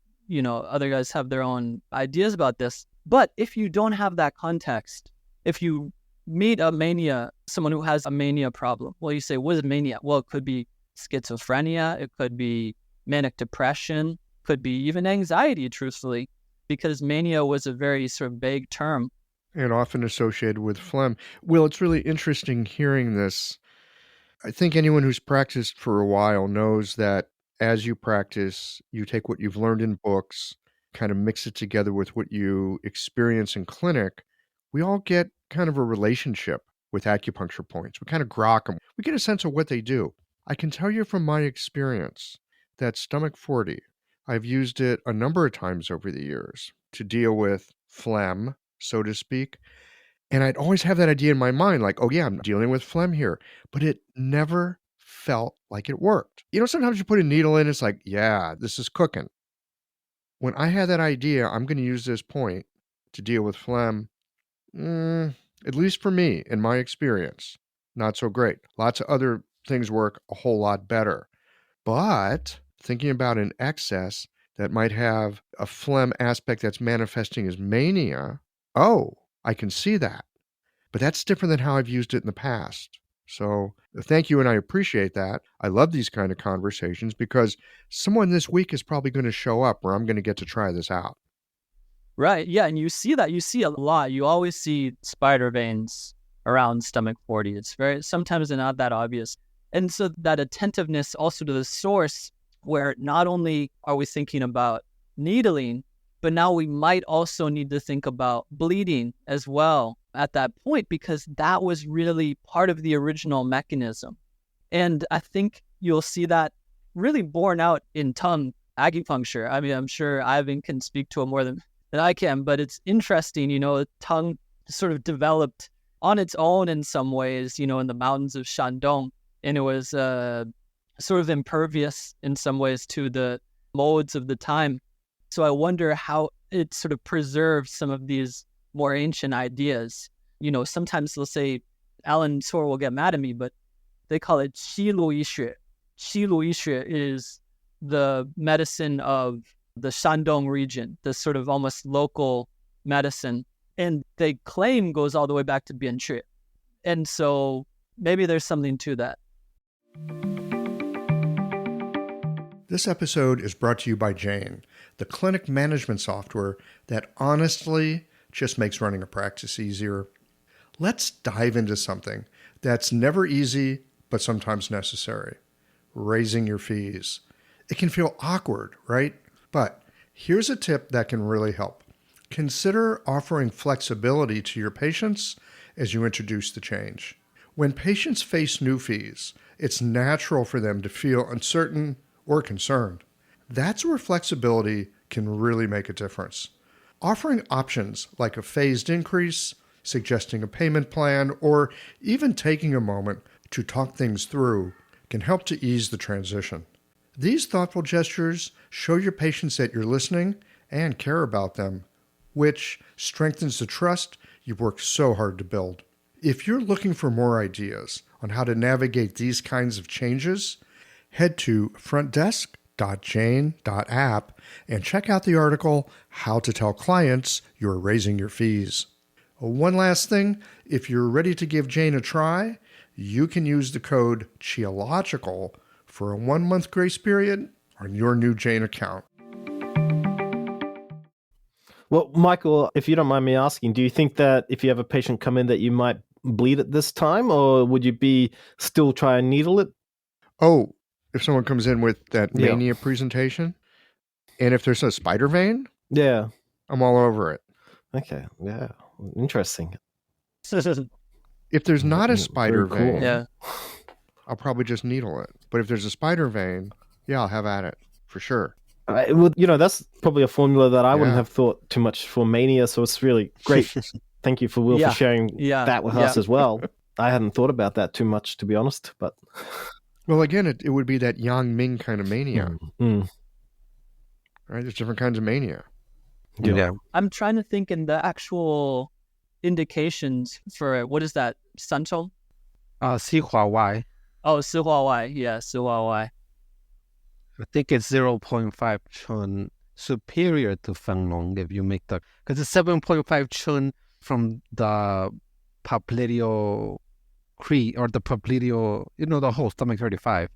Speaker 1: other guys have their own ideas about this. But if you don't have that context, if you meet someone who has a mania problem, well, you say, what is mania? Well, it could be schizophrenia, it could be manic depression, could be even anxiety, truthfully, because mania was a very sort of vague term.
Speaker 2: And often associated with phlegm. Will, it's really interesting hearing this. I think anyone who's practiced for a while knows that as you practice, you take what you've learned in books, kind of mix it together with what you experience in clinic. We all get kind of a relationship with acupuncture points. We kind of grok them. We get a sense of what they do. I can tell you from my experience that stomach 40, I've used it a number of times over the years to deal with phlegm, so to speak. And I'd always have that idea in my mind, like, oh yeah, I'm dealing with phlegm here. But it never felt like it worked. Sometimes you put a needle in, it's like, yeah, this is cooking. When I had that idea, I'm going to use this point to deal with phlegm, at least for me, in my experience, not so great. Lots of other things work a whole lot better. But thinking about an excess that might have a phlegm aspect that's manifesting as mania, I can see that. But that's different than how I've used it in the past. So thank you, and I appreciate that. I love these kind of conversations because someone this week is probably going to show up where I'm going to get to try this out.
Speaker 1: Right, yeah, and you see a lot. You always see spider veins around stomach 40. It's sometimes they're not that obvious. And so that attentiveness also to the source, where not only are we thinking about needling, but now we might also need to think about bleeding as well at that point, because that was really part of the original mechanism. And I think you'll see that really borne out in tongue acupuncture. I mean, I'm sure Ivan can speak to it more than I can, but it's interesting, tongue sort of developed on its own in some ways, in the mountains of Shandong. And it was sort of impervious in some ways to the modes of the time. So I wonder how it sort of preserves some of these more ancient ideas. Sometimes they'll say, Alan Sor will get mad at me, but they call it Qi Lu Yi Xue. Qi Lu Yi Xue is the medicine of the Shandong region, the sort of almost local medicine. And they claim goes all the way back to Bian Xue. And so maybe there's something to that.
Speaker 2: This episode is brought to you by Jane, the clinic management software that honestly just makes running a practice easier. Let's dive into something that's never easy, but sometimes necessary: raising your fees. It can feel awkward, right? But here's a tip that can really help. Consider offering flexibility to your patients as you introduce the change. When patients face new fees, it's natural for them to feel uncertain or concerned. That's where flexibility can really make a difference. Offering options like a phased increase, suggesting a payment plan, or even taking a moment to talk things through can help to ease the transition. These thoughtful gestures show your patients that you're listening and care about them, which strengthens the trust you've worked so hard to build. If you're looking for more ideas on how to navigate these kinds of changes, head to frontdesk.jane.app and check out the article, How to Tell Clients You're Raising Your Fees. One last thing, if you're ready to give Jane a try, you can use the code CHEOLOGICAL for a 1-month grace period on your new Jane account.
Speaker 6: Well, Michael, if you don't mind me asking, do you think that if you have a patient come in that you might bleed at this time, or would you be still try and needle it?
Speaker 2: Oh, if someone comes in with that mania presentation, and if there's a spider vein,
Speaker 6: Yeah.
Speaker 2: I'm all over it.
Speaker 6: Okay. Yeah. Interesting.
Speaker 2: If there's not a spider
Speaker 6: Very cool.
Speaker 2: vein,
Speaker 1: Yeah.
Speaker 2: I'll probably just needle it. But if there's a spider vein, yeah, I'll have at it for sure.
Speaker 6: That's probably a formula that I wouldn't
Speaker 2: Yeah.
Speaker 6: have thought too much for mania. So it's really great. Thank you for Will
Speaker 1: Yeah.
Speaker 6: for sharing
Speaker 1: Yeah.
Speaker 6: that with us as well. I hadn't thought about that too much, to be honest. But
Speaker 2: Well, again, it would be that Yang Ming kind of mania,
Speaker 6: Mm.
Speaker 2: right? There's different kinds of mania.
Speaker 5: Yeah.
Speaker 1: I'm trying to think in the actual indications for what is that? Sanchong?
Speaker 5: 西华 Y.
Speaker 1: Oh, 四化 Y. Yeah, 四化 Y.
Speaker 5: I think it's 0.5 chun superior to Fenglong if you make the... Because it's 7.5 chun from the popliteal crease, or the popliteal, the whole stomach 35.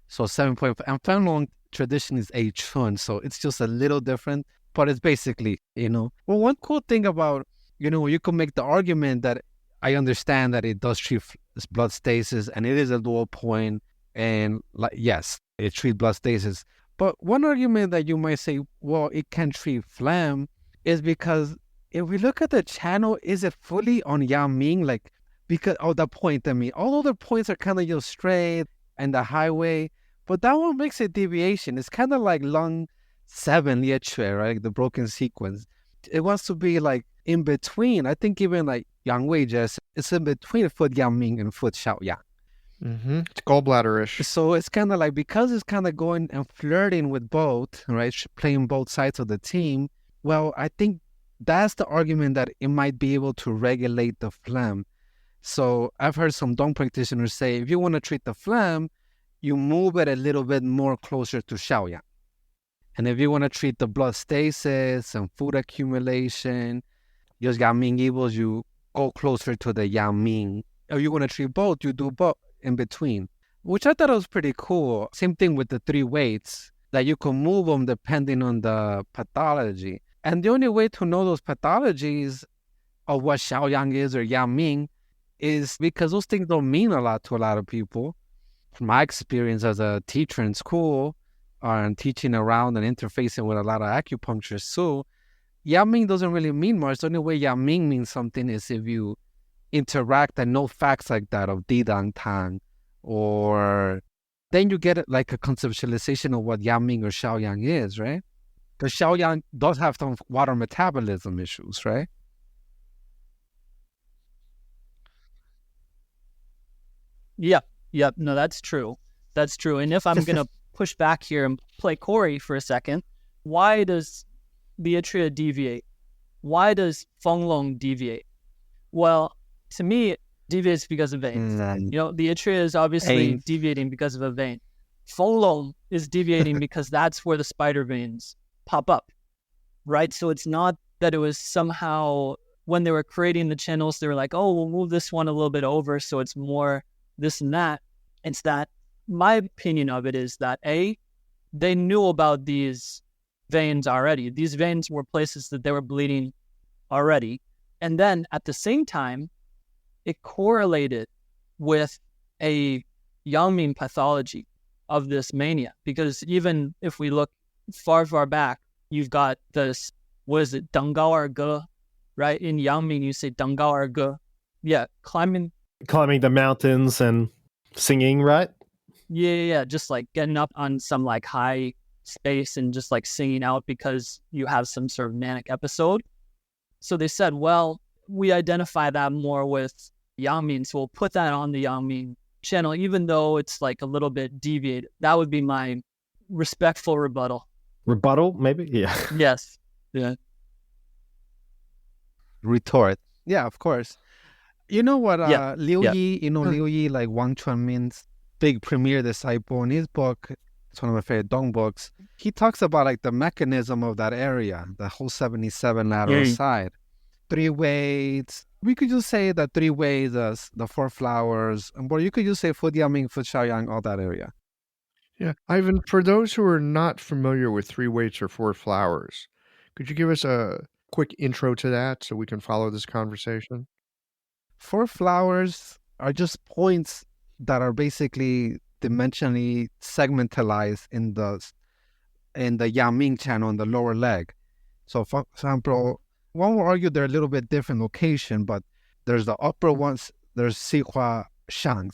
Speaker 5: So 7.5. And Fenglong tradition is 8 chun, so it's just a little different. But it's basically, Well, one cool thing about, you can make the argument that I understand that it does treat blood stasis and it is a dual point, and yes, it treats blood stasis. But one argument that you might say, well, it can treat phlegm, is because if we look at the channel, is it fully on Yang Ming? Because the point, all other points are kind of straight and the highway, but that one makes a deviation. It's kind of like lung 7 liechue, right? The broken sequence. It wants to be in between. I think even Yang Wei just, it's in between foot Yang Ming and foot Xiao Yang.
Speaker 2: Mm-hmm. It's gallbladder-ish.
Speaker 5: So it's kind of because it's kind of going and flirting with both, right? Playing both sides of the team. Well, I think that's the argument that it might be able to regulate the phlegm. So I've heard some Dong practitioners say, if you want to treat the phlegm, you move it a little bit more closer to Xiaoyang. And if you want to treat the blood stasis and food accumulation, just Yang Ming evils, you go closer to the Yang Ming. Or you want to treat both, you do both in between, which I thought was pretty cool. Same thing with the 3 weights, that you can move them depending on the pathology. And the only way to know those pathologies of what Xiaoyang is or Yang Ming is because those things don't mean a lot to a lot of people. From my experience as a teacher in school and teaching around and interfacing with a lot of acupuncturists too, Yang Ming doesn't really mean much. The only way Yang Ming means something is if you interact and know facts like that of Didang Tang, or then you get a conceptualization of what Yang Ming or Xiaoyang is, right? Because Xiaoyang does have some water metabolism issues, right?
Speaker 1: Yep. No, that's true. That's true. And if I'm going to push back here and play Corey for a second, why does the Atria deviate? Why does Fenglong deviate? Well, to me, it deviates because of veins. The Atria is obviously deviating because of a vein. Fenglong is deviating because that's where the spider veins pop up, right? So it's not that it was somehow, when they were creating the channels, they were like, oh, we'll move this one a little bit over so it's more this and that. It's that, my opinion of it is that they knew about these veins already. These veins were places that they were bleeding already. And then at the same time, it correlated with a Yang Ming pathology of this mania. Because even if we look far back, you've got this, what is it, Dengao Er Ge, right? In Yang Ming, you say Dengao Er Ge. Yeah, climbing
Speaker 6: the mountains and singing, right?
Speaker 1: Yeah. Just like getting up on some like high space and just like singing out because you have some sort of manic episode. So they said, well, we identify that more with Yangming, so we'll put that on the Yangming channel, even though it's like a little bit deviated. That would be my respectful rebuttal.
Speaker 6: Rebuttal, maybe? Yeah.
Speaker 1: Yes. Yeah.
Speaker 5: Retort. Yeah, of course. You know what
Speaker 1: Yeah.
Speaker 5: Liu
Speaker 1: Yeah.
Speaker 5: Yi, Liu Yi, like Wang Chunmin's big premier disciple in his book, it's one of my favorite Dong books. He talks about like the mechanism of that area, the whole 77 lateral side. 3 weights. We could just say that 3 weights, the 4 flowers, or you could just say Fu Diaming, Fu Xiaoyang, all that area.
Speaker 2: Yeah. Ivan, for those who are not familiar with 3 weights or 4 flowers, could you give us a quick intro to that so we can follow this conversation?
Speaker 5: 4 flowers are just points that are basically dimensionally segmentalized in the Yangming channel in the lower leg. So for example, one will argue they're a little bit different location, but there's the upper ones, there's Xihua Shang,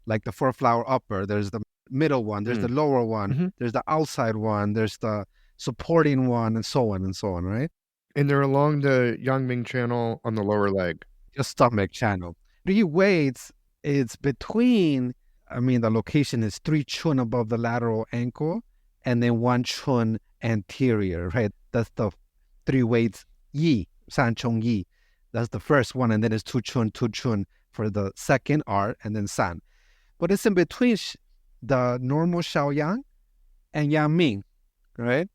Speaker 5: like the 4 flower upper, there's the middle one, there's the lower one, there's the outside one, there's the supporting one, and so on, right?
Speaker 2: And they're along the Yangming channel on the lower leg.
Speaker 5: Your stomach channel. 3 weights, it's between, the location is 3 chun above the lateral ankle, and then 1 chun anterior, right? That's the 3 weights yi, san chong yi. That's the first one, and then it's 2 chun for the second R, and then san. But it's in between the normal Xiaoyang and Yangming, right?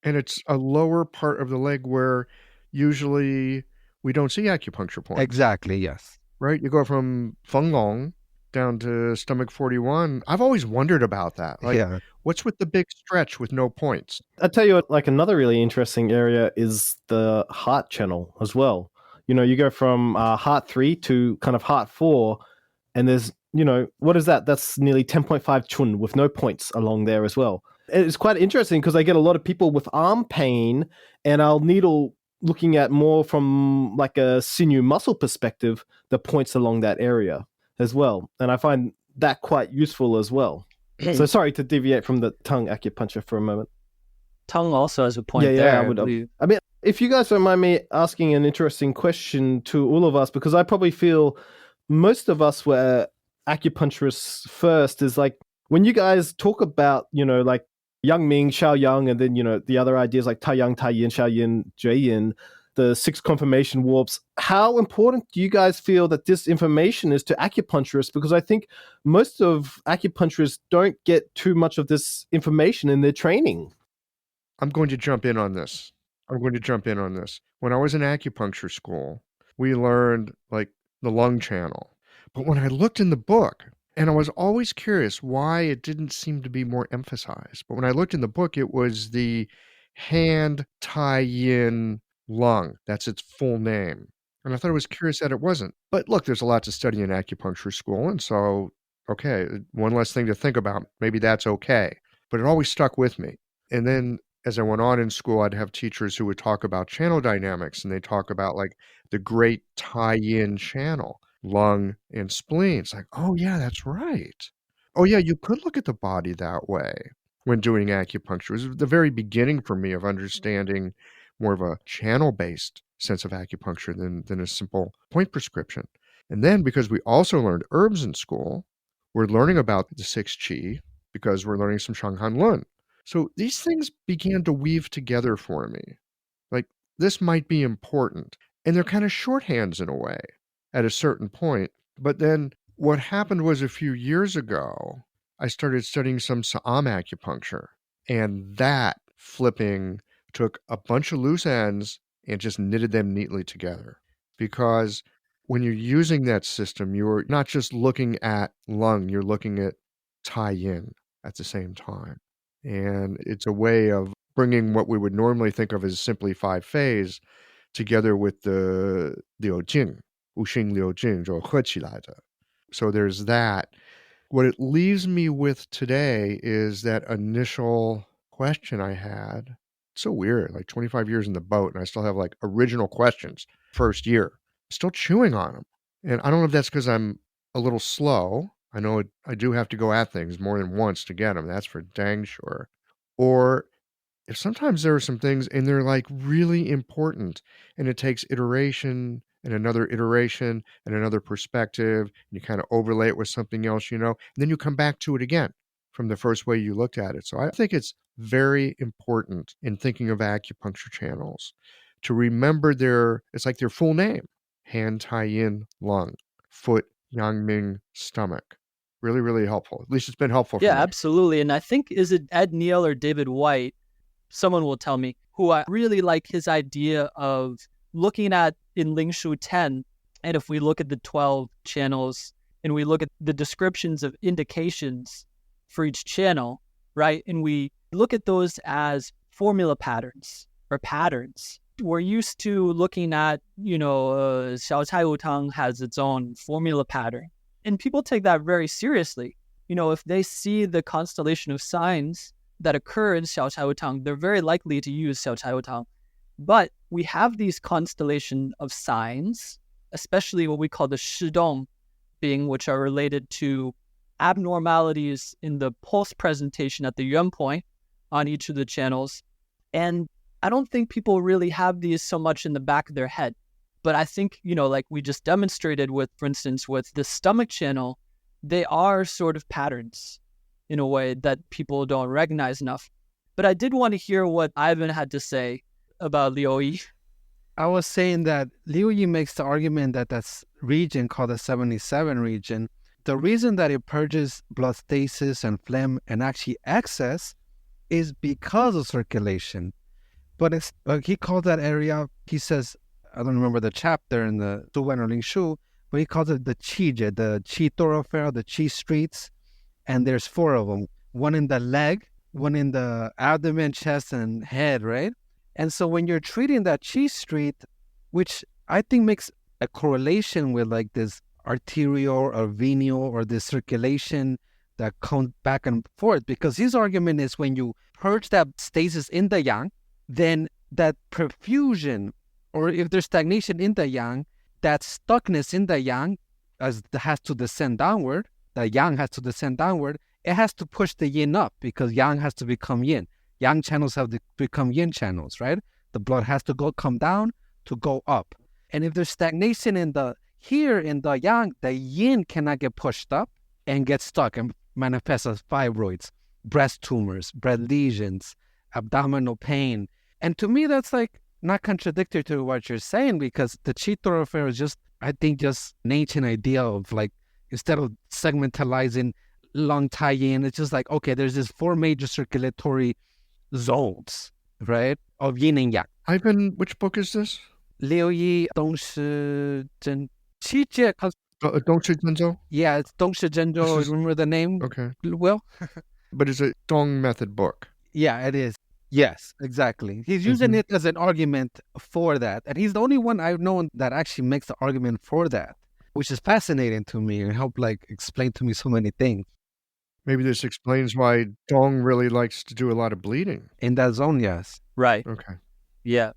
Speaker 2: And it's a lower part of the leg where usually we don't see acupuncture points.
Speaker 5: Exactly, yes.
Speaker 2: Right? You go from Fenglong down to stomach 41. I've always wondered about that. Like, what's with the big stretch with no points?
Speaker 6: I'll tell you what, like another really interesting area is the heart channel as well. You go from heart 3 to kind of heart 4, and there's, what is that? That's nearly 10.5 chun with no points along there as well. It's quite interesting because I get a lot of people with arm pain, and I'll needle looking at more from like a sinew muscle perspective, the points along that area as well. And I find that quite useful as well. So sorry to deviate from the tongue acupuncture for a moment.
Speaker 1: Tongue also has a point there.
Speaker 6: I mean, if you guys don't mind me asking an interesting question to all of us, because I probably feel most of us were acupuncturists first, is like when you guys talk about, like Yangming, Xiaoyang, and then, the other ideas like Taiyang, Taiyin, Xiaoyin, Jueyin, the 6 conformation warps, how important do you guys feel that this information is to acupuncturists? Because I think most of acupuncturists don't get too much of this information in their training.
Speaker 2: I'm going to jump in on this. When I was in acupuncture school, we learned like the lung channel. But when I looked in the book, and I was always curious why it didn't seem to be more emphasized. But when I looked in the book, it was the hand Tai-yin lung. That's its full name. And I thought it was curious that it wasn't. But look, there's a lot to study in acupuncture school. And so, okay, one less thing to think about. Maybe that's okay. But it always stuck with me. And then as I went on in school, I'd have teachers who would talk about channel dynamics. And they talk about like the great Tai-yin channel, lung and spleen. It's like, oh yeah, that's right. Oh yeah, you could look at the body that way when doing acupuncture. It was the very beginning for me of understanding more of a channel-based sense of acupuncture than a simple point prescription. And then because we also learned herbs in school, we're learning about the 6 qi because we're learning some Shanghan Lun. So these things began to weave together for me. Like, this might be important. And they're kind of shorthands in a way at a certain point. But then what happened was a few years ago, I started studying some Sa'am acupuncture. And that flipping took a bunch of loose ends and just knitted them neatly together. Because when you're using that system, you're not just looking at lung, you're looking at Tai-yin at the same time. And it's a way of bringing what we would normally think of as simply 5 phase together with the Liu Jing, Wu Xing Liu Jing, 就合起来的. So there's that. What it leaves me with today is that initial question I had. It's so weird, like 25 years in the boat, and I still have like original questions. First year, still chewing on them. And I don't know if that's because I'm a little slow I know I do have to go at things more than once to get them. That's for dang sure. Or if sometimes there are some things and they're like really important and it takes iteration and another iteration and another perspective, and you kind of overlay it with something else, and then you come back to it again from the first way you looked at it. So I think it's very important in thinking of acupuncture channels to remember it's like their full name: hand tai yin lung, foot yang ming stomach. Really, really helpful. At least it's been helpful for me.
Speaker 1: Yeah, absolutely. And I think, is it Ed Neal or David White? Someone will tell me, who I really like his idea of looking at in Ling Shu 10. And if we look at the 12 channels and we look at the descriptions of indications for each channel, right? And we look at those as formula patterns or patterns. We're used to looking at, Xiao Cai Wu Tang has its own formula pattern. And people take that very seriously. If they see the constellation of signs that occur in Xiao Cai Wu Tang, they're very likely to use Xiao Cai Wu Tang. But we have these constellation of signs, especially what we call the Shidong being, which are related to abnormalities in the pulse presentation at the yuan point on each of the channels. And I don't think people really have these so much in the back of their head. But I think, like we just demonstrated with, for instance, with the stomach channel, they are sort of patterns in a way that people don't recognize enough. But I did want to hear what Ivan had to say about Liu Yi.
Speaker 5: I was saying that Liu Yi makes the argument that that's region called the 77 region. The reason that it purges blood stasis and phlegm and actually excess is because of circulation. But he calls that area, he says, I don't remember the chapter in the Su Wen or Ling Shu, but he calls it the Qi Jie, the Qi thoroughfare, the Qi streets. And there's 4 of them, one in the leg, one in the abdomen, chest, and head, right? And so when you're treating that Qi street, which I think makes a correlation with like this arterial or venial or this circulation that comes back and forth, because his argument is when you purge that stasis in the yang, then that perfusion, or if there's stagnation in the yang, that stuckness in the yang has to descend downward. The yang has to descend downward. It has to push the yin up because yang has to become yin. Yang channels have to become yin channels, right? The blood has to come down to go up. And if there's stagnation in the yang, the yin cannot get pushed up and get stuck and manifest as fibroids, breast tumors, breast lesions, abdominal pain. And to me, that's like not contradictory to what you're saying, because the Qi thoroughfare is just an ancient idea of like, instead of segmentalizing lung tai yin, it's just like, okay, there's this 4 major circulatory zones, right? Of yin and yang.
Speaker 2: Ivan, which book is this?
Speaker 5: Liu Yi Dongshi Zhen Qi Jie.
Speaker 2: Dongshi Zhenzhou?
Speaker 5: Yeah, it's Dongshi Zhenzhou. Remember the name?
Speaker 2: Okay.
Speaker 5: Well,
Speaker 2: but it's a Dong method book.
Speaker 5: Yeah, it is. Yes, exactly. He's using it as an argument for that. And he's the only one I've known that actually makes the argument for that, which is fascinating to me and helped like explain to me so many things.
Speaker 2: Maybe this explains why Dong really likes to do a lot of bleeding.
Speaker 5: In that zone, yes.
Speaker 1: Right.
Speaker 2: Okay.
Speaker 1: Yeah.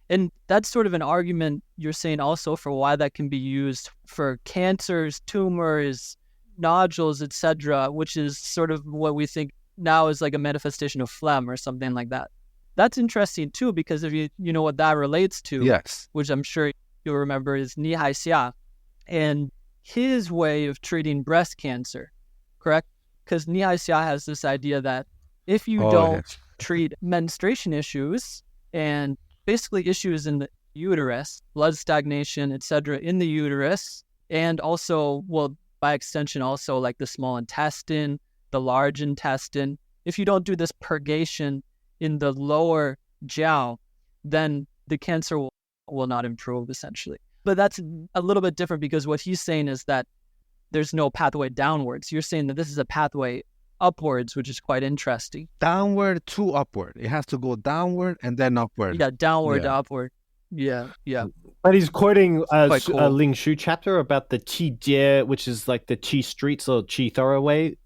Speaker 1: And that's sort of an argument you're saying also for why that can be used for cancers, tumors, nodules, etc., which is sort of what we think now is like a manifestation of phlegm or something like that. That's interesting too, because if you know what that relates to,
Speaker 5: yes,
Speaker 1: which I'm sure you'll remember, is Ni Hai Xia and his way of treating breast cancer, correct? Because Ni Hai Xia has this idea that if you don't treat menstruation issues and basically issues in the uterus, blood stagnation, etc., in the uterus, and also, well, by extension, also like the small intestine, the large intestine, if you don't do this purgation in the lower jiao, then the cancer will not improve, essentially. But that's a little bit different, because what he's saying is that there's no pathway downwards. You're saying that this is a pathway upwards, which is quite interesting.
Speaker 5: Downward to upward. It has to go downward and then upward.
Speaker 1: Yeah, downward to upward. Yeah.
Speaker 6: But he's quoting a
Speaker 1: cool.
Speaker 6: Ling Shu chapter about the Qi Jie, which is like the Qi streets or Qi thoroughway.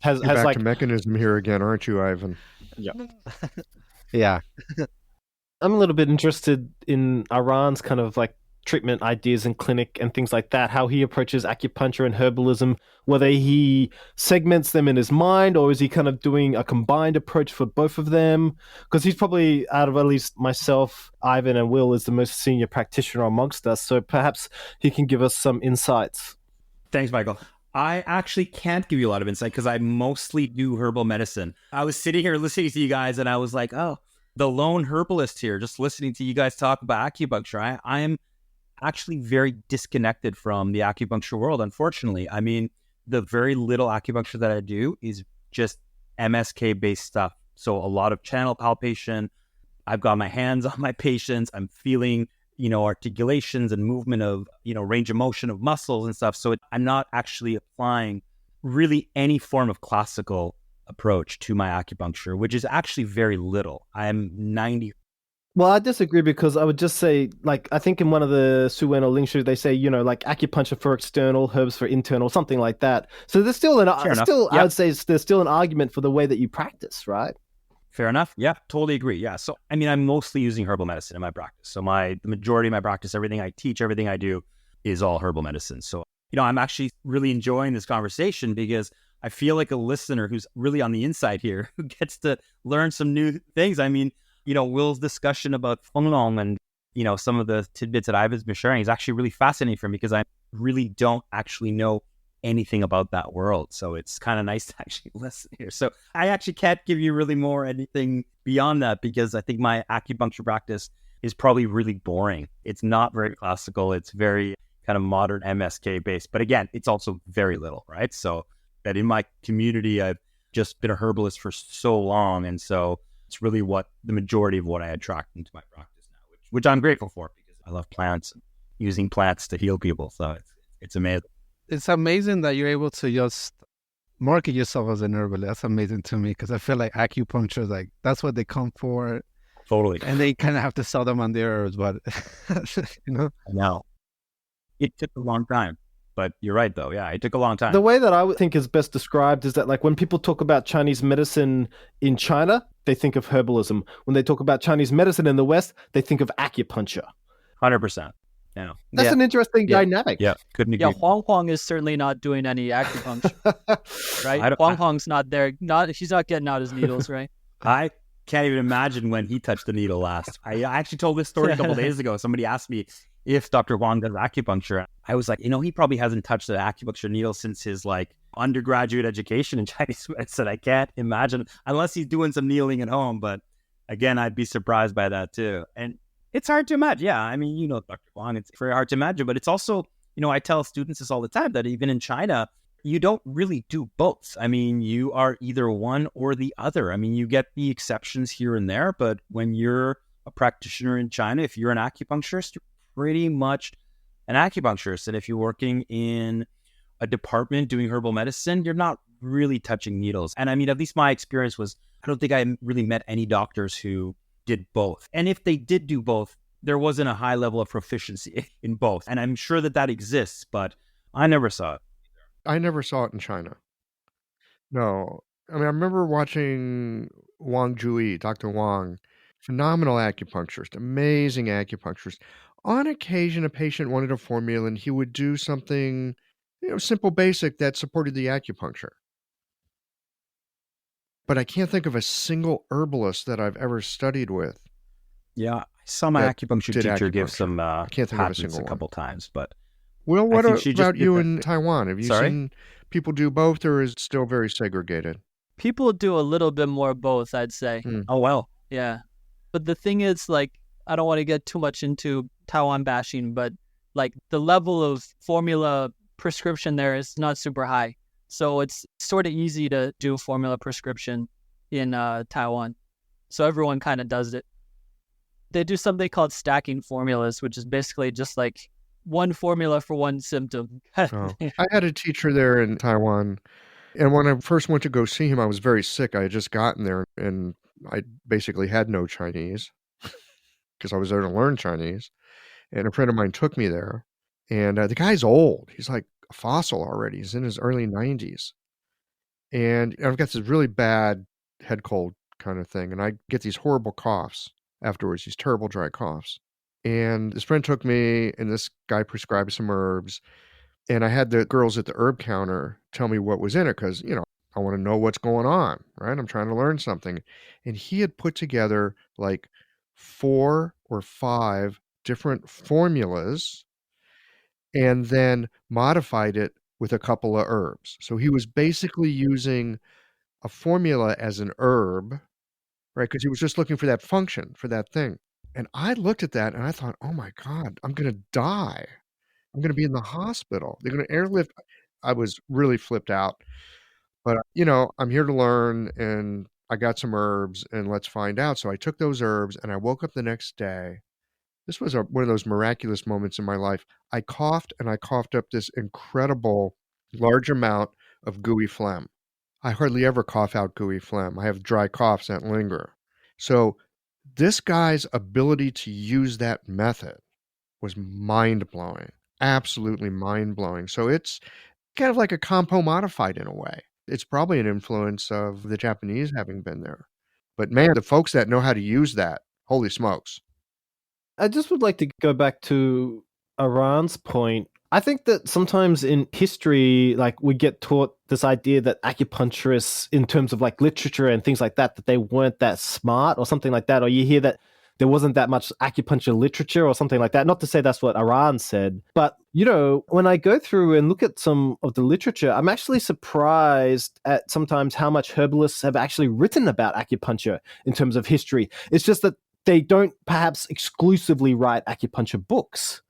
Speaker 2: You're back to mechanism here again, aren't you, Ivan?
Speaker 6: Yeah.
Speaker 5: Yeah.
Speaker 6: I'm a little bit interested in Iran's kind of like treatment ideas in clinic and things like that, how he approaches acupuncture and herbalism, whether he segments them in his mind or is he kind of doing a combined approach for both of them? Because he's probably, out of at least myself, Ivan, and Will, is the most senior practitioner amongst us. So perhaps he can give us some insights.
Speaker 7: Thanks, Michael. I actually can't give you a lot of insight because I mostly do herbal medicine. I was sitting here listening to you guys and I was like, oh, the lone herbalist here, just listening to you guys talk about acupuncture. I am actually very disconnected from the acupuncture world, unfortunately. I mean, the very little acupuncture that I do is just MSK-based stuff. So a lot of channel palpation. I've got my hands on my patients. I'm feeling articulations and movement of, range of motion of muscles and stuff. So I'm not actually applying really any form of classical approach to my acupuncture, which is actually very little. I'm 90.
Speaker 6: Well, I disagree because I would just say, I think in one of the Suwen or Ling Shu, they say, acupuncture for external, herbs for internal, something like that. So there's still I would say there's still an argument for the way that you practice, right?
Speaker 7: Fair enough. Yeah, totally agree. Yeah. So, I mean, I'm mostly using herbal medicine in my practice. So the majority of my practice, everything I teach, everything I do is all herbal medicine. So, I'm actually really enjoying this conversation because I feel like a listener who's really on the inside here who gets to learn some new things. I mean, Will's discussion about Fenglong and, some of the tidbits that Ivan's been sharing is actually really fascinating for me because I really don't actually know anything about that world. So it's kind of nice to actually listen here. So I actually can't give you really more anything beyond that because I think my acupuncture practice is probably really boring. It's not very classical. It's very kind of modern MSK based. But again, it's also very little, right? So that in my community, I've just been a herbalist for so long. And so it's really what the majority of what I attract into my practice now, which I'm grateful for because I love plants and using plants to heal people. So it's amazing.
Speaker 5: It's amazing that you're able to just market yourself as an herbalist. That's amazing to me because I feel like acupuncture, that's what they come for.
Speaker 7: Totally.
Speaker 5: And they kind of have to sell them on their herbs, but,
Speaker 7: I know. It took a long time. But you're right, though. Yeah, it took a long time.
Speaker 6: The way that I would think is best described is that, when people talk about Chinese medicine in China, they think of herbalism. When they talk about Chinese medicine in the West, they think of acupuncture.
Speaker 7: 100%. Yeah.
Speaker 6: That's an interesting dynamic.
Speaker 7: Yeah, couldn't agree.
Speaker 1: Yeah, Huang is certainly not doing any acupuncture, right? Huang's not there. He's not getting out his needles, right?
Speaker 7: I can't even imagine when he touched the needle last. I actually told this story a couple days ago. Somebody asked me if Dr. Huang does acupuncture. I was like, he probably hasn't touched the acupuncture needle since his undergraduate education in Chinese medicine. I can't imagine unless he's doing some needling at home. But again, I'd be surprised by that too. And it's hard to imagine. Yeah, I mean, Dr. Huang, it's very hard to imagine. But it's also, I tell students this all the time that even in China, you don't really do both. I mean, you are either one or the other. I mean, you get the exceptions here and there. But when you're a practitioner in China, if you're an acupuncturist, you're pretty much an acupuncturist. And if you're working in a department doing herbal medicine, you're not really touching needles. And I mean, at least my experience was, I don't think I really met any doctors who did both. And if they did do both, there wasn't a high level of proficiency in both. And I'm sure that exists, but I never saw it.
Speaker 2: I never saw it in China. No. I mean, I remember watching Wang Jui, Dr. Wang, phenomenal acupuncturist, amazing acupuncturist. On occasion, a patient wanted a formula and he would do something, simple, basic that supported the acupuncture. But I can't think of a single herbalist that I've ever studied with.
Speaker 7: Yeah, I saw my acupuncture teacher give some
Speaker 2: I can't think of a single
Speaker 7: couple times, but
Speaker 2: Will, what about you in Taiwan? Have you seen people do both, or is it still very segregated?
Speaker 1: People do a little bit more of both, I'd say.
Speaker 7: Oh, well.
Speaker 1: Yeah. But the thing is, I don't want to get too much into Taiwan bashing, but the level of formula prescription there is not super high. So it's sort of easy to do formula prescription in Taiwan. So everyone kind of does it. They do something called stacking formulas, which is basically just one formula for one symptom.
Speaker 2: I had a teacher there in Taiwan, and when I first went to go see him, I was very sick. I had just gotten there, and I basically had no Chinese because I was there to learn Chinese. And a friend of mine took me there, and the guy's old. He's like a fossil already. He's in his early 90s. And I've got this really bad head cold kind of thing, and I get these horrible coughs afterwards, these terrible dry coughs. And this friend took me, and this guy prescribed some herbs. And I had the girls at the herb counter tell me what was in it because, I want to know what's going on, right? I'm trying to learn something. And he had put together like 4 or 5 different formulas and then modified it with a couple of herbs. So he was basically using a formula as an herb, right? Because he was just looking for that function, for that thing. And I looked at that and I thought, oh my God, I'm going to die. I'm going to be in the hospital. They're going to airlift. I was really flipped out. But, I'm here to learn and I got some herbs and let's find out. So I took those herbs and I woke up the next day. This was one of those miraculous moments in my life. I coughed and I coughed up this incredible large amount of gooey phlegm. I hardly ever cough out gooey phlegm. I have dry coughs that linger. So this guy's ability to use that method was mind-blowing, absolutely mind-blowing. So it's kind of like a compo modified in a way. It's probably an influence of the Japanese having been there. But man, the folks that know how to use that, holy smokes.
Speaker 6: I just would like to go back to Iran's point. I think that sometimes in history, like we get taught this idea that acupuncturists, in terms of like literature and things like that they weren't that smart or something like that. Or you hear that there wasn't that much acupuncture literature or something like that. Not to say that's what Iran said, but when I go through and look at some of the literature, I'm actually surprised at sometimes how much herbalists have actually written about acupuncture in terms of history. It's just that they don't perhaps exclusively write acupuncture books.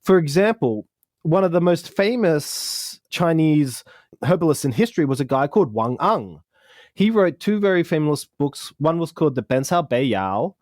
Speaker 6: For example, one of the most famous Chinese herbalists in history was a guy called Wang Ang. He wrote 2 very famous books. One was called the Bensao Beiyao,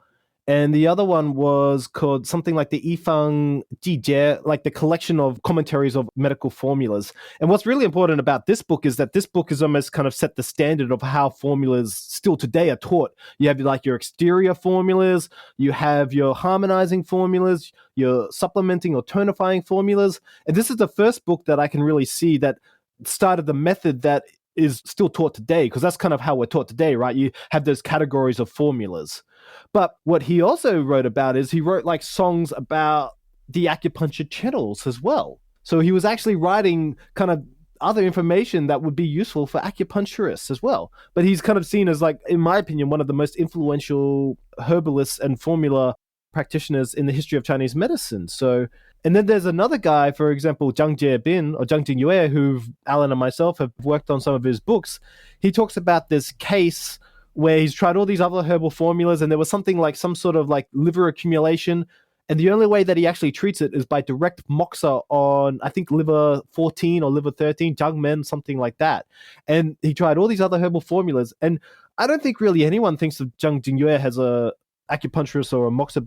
Speaker 6: and the other one was called something like the Yifang Jijie, like the collection of commentaries of medical formulas. And what's really important about this book is that this book has almost kind of set the standard of how formulas still today are taught. You have like your exterior formulas, you have your harmonizing formulas, your supplementing or tonifying formulas. And this is the first book that I can really see that started the method that is still taught today, because that's kind of how we're taught today, right? You have those categories of formulas. But what he also wrote about is he wrote like songs about the acupuncture channels as well. So he was actually writing kind of other information that would be useful for acupuncturists as well. But he's kind of seen as, like, in my opinion, one of the most influential herbalists and formula practitioners in the history of Chinese medicine. So, and then there's another guy, for example, Zhang Jiebin or Zhang Jingyue, who Alan and myself have worked on some of his books. He talks about this case where he's tried all these other herbal formulas, and there was something like some sort of like liver accumulation. And the only way that he actually treats it is by direct moxa on, I think, liver 14 or liver 13, Jiangmen, something like that. And he tried all these other herbal formulas. And I don't think really anyone thinks of Zhang Jingyue as a acupuncturist or a moxa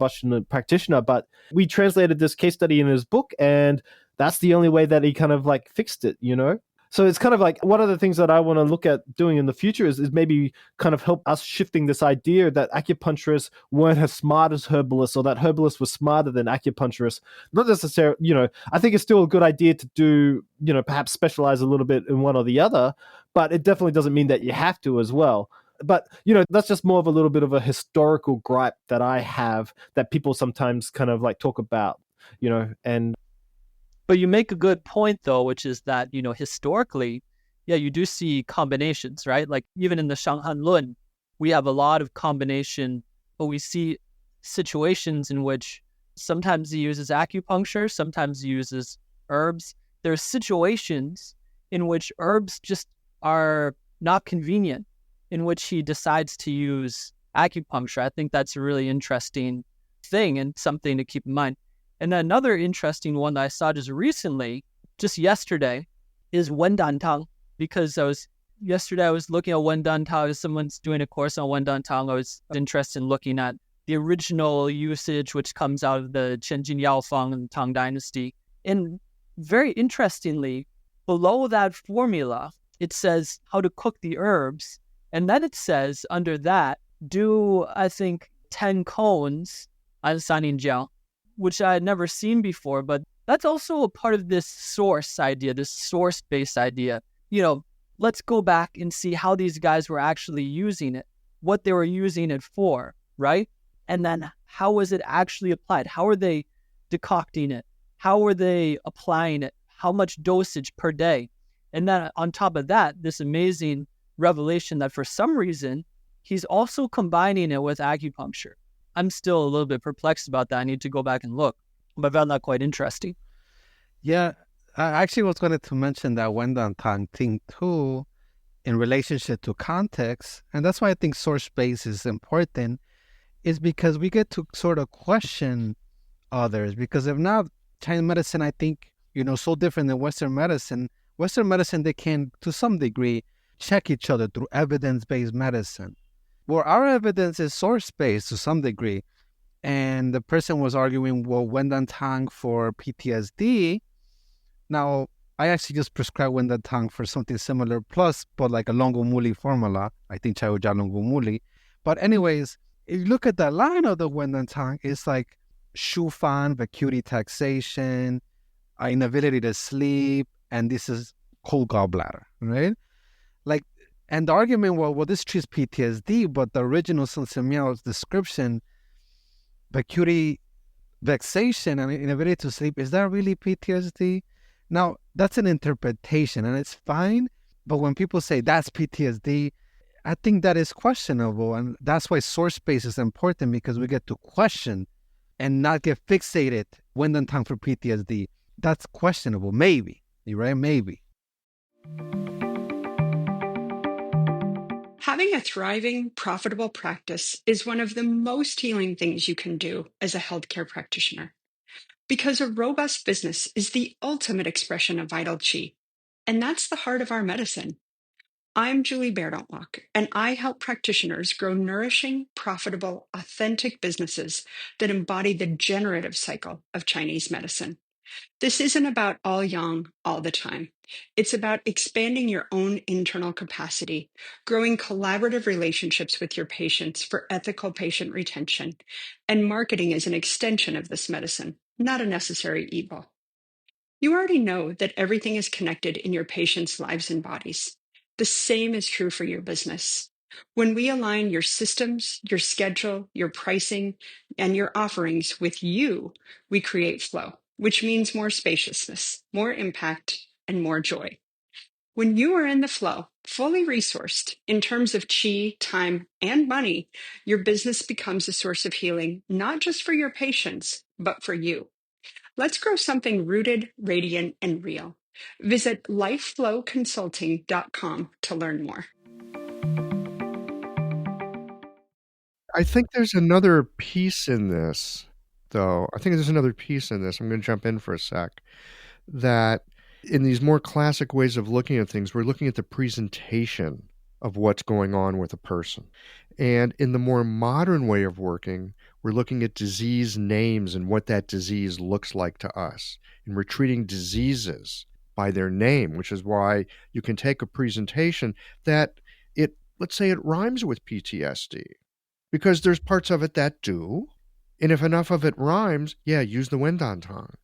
Speaker 6: practitioner, but we translated this case study in his book, and that's the only way that he kind of like fixed it, So it's kind of like one of the things that I want to look at doing in the future is maybe kind of help us shifting this idea that acupuncturists weren't as smart as herbalists, or that herbalists were smarter than acupuncturists. Not necessarily, I think it's still a good idea to do, perhaps specialize a little bit in one or the other, but it definitely doesn't mean that you have to as well. But, that's just more of a little bit of a historical gripe that I have that people sometimes kind of like talk about, and
Speaker 1: But you make a good point, though, which is that, historically, you do see combinations, right? Like even in the Shanghan Lun, we have a lot of combination, but we see situations in which sometimes he uses acupuncture, sometimes he uses herbs. There are situations in which herbs just are not convenient, in which he decides to use acupuncture. I think that's a really interesting thing and something to keep in mind. And another interesting one that I saw just recently, just yesterday, is Wendan Tang. Because yesterday I was looking at Wendan Tang. Someone's doing a course on Wendan Tang. I was interested in looking at the original usage, which comes out of the Qianjin Yaofang and Tang Dynasty. And very interestingly, below that formula, it says how to cook the herbs. And then it says under that, do, I think, 10 cones on Saninjiao, which I had never seen before, but that's also a part of this source idea, this source-based idea. Let's go back and see how these guys were actually using it, what they were using it for, right? And then how was it actually applied? How are they decocting it? How are they applying it? How much dosage per day? And then on top of that, this amazing revelation that for some reason, he's also combining it with acupuncture. I'm still a little bit perplexed about that. I need to go back and look, but I found that quite interesting.
Speaker 5: Yeah, I actually was going to mention that Wendan Tang thing too in relationship to context. And that's why I think source space is important, is because we get to sort of question others. Because if not, Chinese medicine, I think, so different than Western medicine. Western medicine, they can, to some degree, check each other through evidence-based medicine. Where our evidence is source-based to some degree. And the person was arguing, well, Wendan Tang for PTSD. Now, I actually just prescribed Wendan Tang for something similar, plus, but like a Longomuli formula. I think Chaoja Longomuli. But anyways, if you look at the line of the Wendan Tang, it's like Shufan, vacuity taxation, inability to sleep, and this is cold gallbladder, right? Like, and the argument, well, this treats PTSD, but the original Sun Miao's description, vacuity vexation and inability to sleep, is that really PTSD? Now, that's an interpretation, and it's fine, but when people say that's PTSD, I think that is questionable, and that's why source space is important, because we get to question and not get fixated when the time for PTSD. That's questionable, maybe, right? Maybe.
Speaker 8: Having a thriving, profitable practice is one of the most healing things you can do as a healthcare practitioner, because a robust business is the ultimate expression of vital qi, and that's the heart of our medicine. I'm Julie Bairdontlock, and I help practitioners grow nourishing, profitable, authentic businesses that embody the generative cycle of Chinese medicine. This isn't about all yang all the time. It's about expanding your own internal capacity, growing collaborative relationships with your patients for ethical patient retention, and marketing as an extension of this medicine, not a necessary evil. You already know that everything is connected in your patients' lives and bodies. The same is true for your business. When we align your systems, your schedule, your pricing, and your offerings with you, we create flow, which means more spaciousness, more impact, and more joy. When you are in the flow, fully resourced in terms of chi, time, and money, your business becomes a source of healing, not just for your patients, but for you. Let's grow something rooted, radiant, and real. Visit lifeflowconsulting.com to learn more.
Speaker 2: I think there's another piece in this, though. I'm going to jump in for a sec. That in these more classic ways of looking at things, we're looking at the presentation of what's going on with a person. And in the more modern way of working, we're looking at disease names and what that disease looks like to us. And we're treating diseases by their name, which is why you can take a presentation that let's say it rhymes with PTSD, because there's parts of it that do. And if enough of it rhymes, use the Wendan Tang.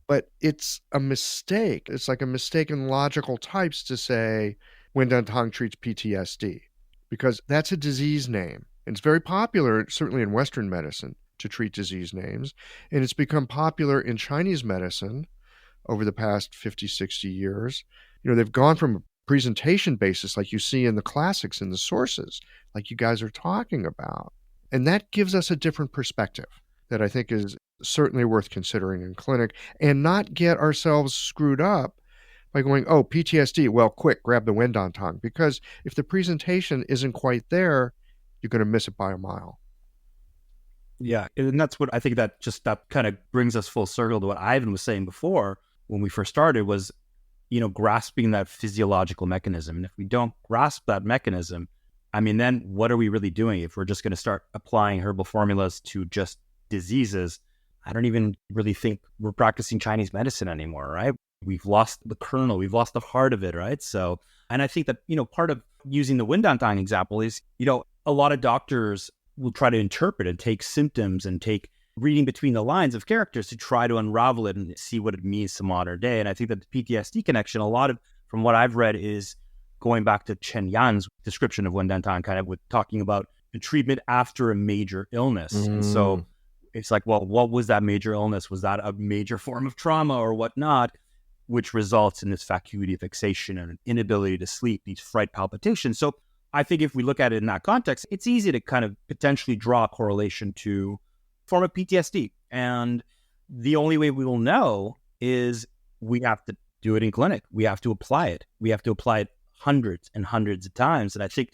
Speaker 2: But it's a mistake. It's like a mistake in logical types to say Wendan Tang treats PTSD, because that's a disease name. And it's very popular, certainly in Western medicine, to treat disease names. And it's become popular in Chinese medicine over the past 50, 60 years. They've gone from a presentation basis like you see in the classics and the sources, like you guys are talking about. And that gives us a different perspective that I think is certainly worth considering in clinic, and not get ourselves screwed up by going, oh, PTSD, well, quick, grab the Wendan Tang. Because if the presentation isn't quite there, you're going to miss it by a mile.
Speaker 7: Yeah, and that's what I think that kind of brings us full circle to what Ivan was saying before when we first started was, grasping that physiological mechanism. And if we don't grasp that mechanism, then what are we really doing? If we're just going to start applying herbal formulas to just diseases, I don't even really think we're practicing Chinese medicine anymore, right? We've lost the kernel, we've lost the heart of it, right? So, and I think that, part of using the Wendan Tang example is, a lot of doctors will try to interpret and take symptoms and take reading between the lines of characters to try to unravel it and see what it means to modern day. And I think that the PTSD connection, a lot of, from what I've read, is going back to Chen Yan's description of Wendan Tang, kind of with talking about treatment after a major illness. And so it's like, well, what was that major illness? Was that a major form of trauma or whatnot, which results in this vacuity of fixation and an inability to sleep, these fright palpitations? So I think if we look at it in that context, it's easy to kind of potentially draw a correlation to form of PTSD. And the only way we will know is we have to do it in clinic. We have to apply it. We have to apply it hundreds and hundreds of times. And I think,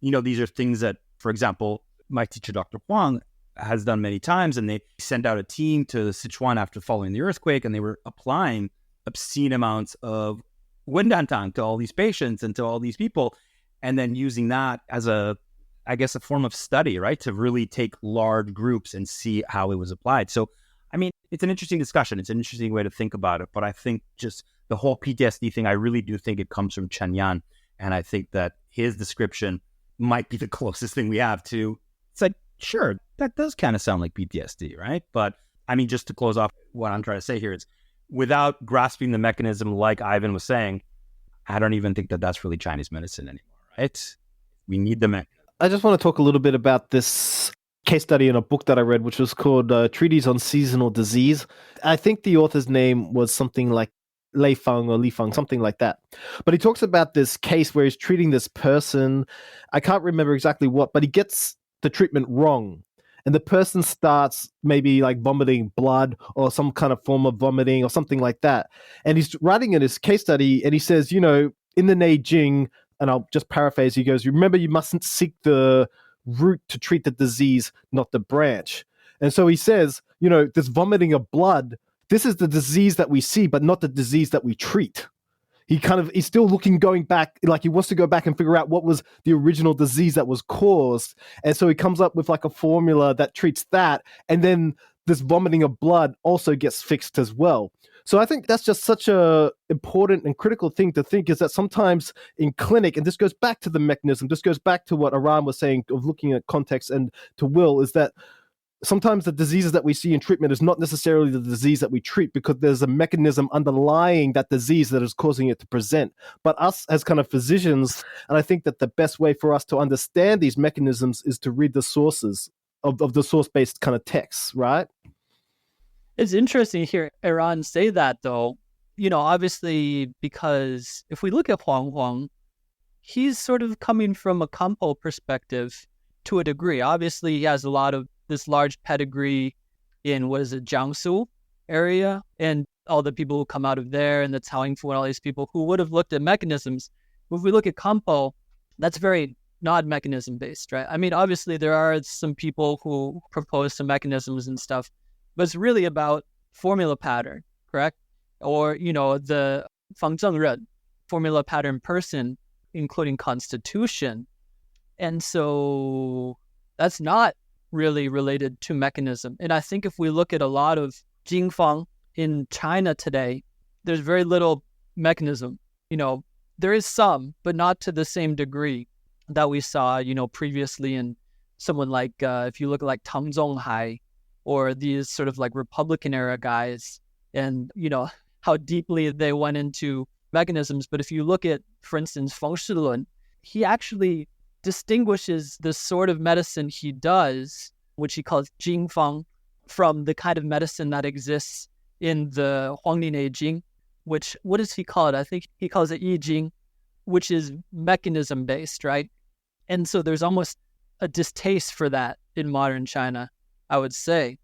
Speaker 7: these are things that, for example, my teacher, Dr. Huang, has done many times. And they sent out a team to Sichuan after following the earthquake, and they were applying obscene amounts of Wendantang to all these patients and to all these people, and then using that as a form of study, right? To really take large groups and see how it was applied. So, it's an interesting discussion. It's an interesting way to think about it. But I think just the whole PTSD thing, I really do think it comes from Chen Yan. And I think that his description might be the closest thing we have to, it's like, sure, that does kind of sound like PTSD, right? But just to close off, what I'm trying to say here is, without grasping the mechanism, like Ivan was saying, I don't even think that that's really Chinese medicine anymore, right? We need the mechanism.
Speaker 6: I just want to talk a little bit about this case study in a book that I read, which was called Treatise on Seasonal Disease. I think the author's name was something like Lei Feng or Li Feng, something like that. But he talks about this case where he's treating this person. I can't remember exactly what, but he gets the treatment wrong. And the person starts maybe like vomiting blood or some kind of form of vomiting or something like that. And he's writing in his case study, and he says, in the Neijing, and I'll just paraphrase, he goes, remember, you mustn't seek the root to treat the disease, not the branch. And so he says, this vomiting of blood, this is the disease that we see, but not the disease that we treat. He's still going back, like he wants to go back and figure out what was the original disease that was caused. And so he comes up with like a formula that treats that. And then this vomiting of blood also gets fixed as well. So I think that's just such a important and critical thing to think, is that sometimes in clinic, and this goes back to the mechanism, this goes back to what Eran was saying of looking at context, and to Will, is that sometimes the diseases that we see in treatment is not necessarily the disease that we treat, because there's a mechanism underlying that disease that is causing it to present. But us as kind of physicians, and I think that the best way for us to understand these mechanisms is to read the sources of the source-based kind of texts, right?
Speaker 1: It's interesting to hear Eran say that, though. Obviously, because if we look at Huang, he's sort of coming from a Campo perspective to a degree. Obviously, he has a lot of this large pedigree in, Jiangsu area, and all the people who come out of there, and the Caoyingfu and all these people who would have looked at mechanisms. If we look at Campo, that's very not mechanism based, right? Obviously, there are some people who propose some mechanisms and stuff, but it's really about formula pattern, correct? Or, the Fangzhengren, formula pattern person, including constitution. And so that's not really related to mechanism. And I think if we look at a lot of Jingfang in China today, there's very little mechanism. There is some, but not to the same degree that we saw, previously in someone like, if you look at like Tang Zonghai, or these sort of like Republican era guys, and, how deeply they went into mechanisms. But if you look at, for instance, Feng Shilun, he actually distinguishes the sort of medicine he does, which he calls Jingfang, from the kind of medicine that exists in the Huangdi Jing, which, what does he call it? I think he calls it Yijing, which is mechanism based, right? And so there's almost a distaste for that in modern China, I would say.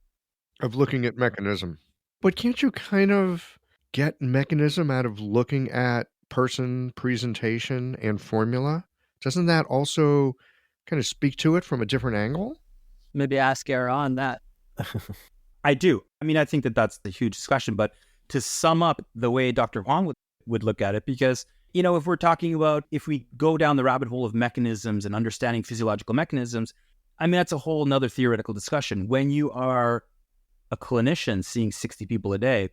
Speaker 2: Of looking at mechanism. But can't you kind of get mechanism out of looking at person, presentation, and formula? Doesn't that also kind of speak to it from a different angle?
Speaker 1: Maybe ask Eran that.
Speaker 7: I do. I think that that's the huge discussion. But to sum up the way Dr. Huang would look at it, because, if we're talking about, if we go down the rabbit hole of mechanisms and understanding physiological mechanisms, that's a whole nother theoretical discussion. When you are a clinician seeing 60 people a day,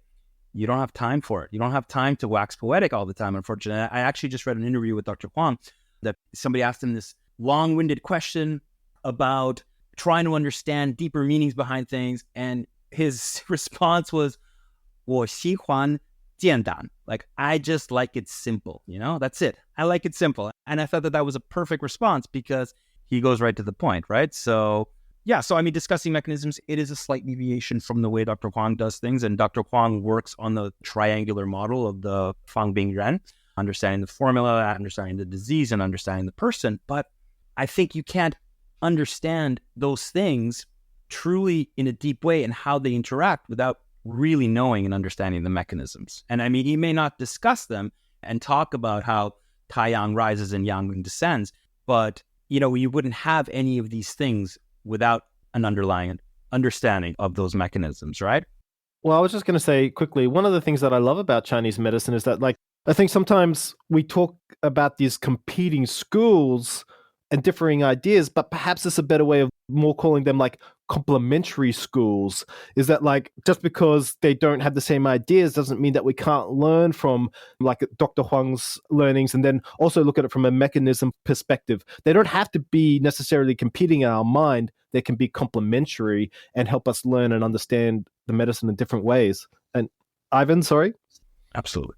Speaker 7: you don't have time for it. You don't have time to wax poetic all the time, unfortunately. I actually just read an interview with Dr. Huang that somebody asked him this long-winded question about trying to understand deeper meanings behind things. And his response was, 我喜欢简单. Like, I just like it simple, that's it. I like it simple. And I thought that was a perfect response, because he goes right to the point, right? So yeah, so I mean, discussing mechanisms, it is a slight deviation from the way Dr. Huang does things. And Dr. Huang works on the triangular model of the Fang Bing Ren, understanding the formula, understanding the disease, and understanding the person. But I think you can't understand those things truly in a deep way and how they interact without really knowing and understanding the mechanisms. And I mean, he may not discuss them and talk about how Taiyang rises and Yang descends, but you wouldn't have any of these things without an underlying understanding of those mechanisms, right?
Speaker 6: Well, I was just going to say quickly, one of the things that I love about Chinese medicine is that, like, I think sometimes we talk about these competing schools and differing ideas, but perhaps it's a better way of more calling them like complementary schools. Is that like just because they don't have the same ideas doesn't mean that we can't learn from like Dr. Huang's learnings and then also look at it from a mechanism perspective. They don't have to be necessarily competing in our mind. They can be complementary and help us learn and understand the medicine in different ways. And Ivan, sorry?
Speaker 7: Absolutely.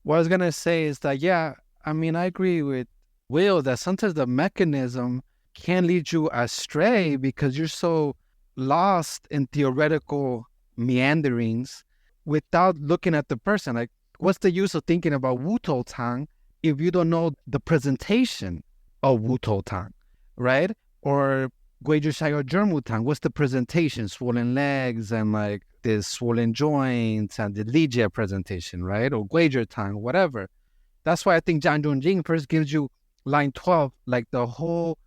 Speaker 5: What I was going to say is that, yeah, I mean, I agree with Will that sometimes the mechanism can lead you astray because you're so lost in theoretical meanderings without looking at the person. Like, what's the use of thinking about Wu Tou Tang if you don't know the presentation of Wu Tou Tang, right? Or Guizhi Shai or Zhenmu Tang, what's the presentation? Swollen legs and like the swollen joints and the Li Jie presentation, right? Or Guizhi Tang, whatever. That's why I think Zhang Zhongjing first gives you line 12, like the whole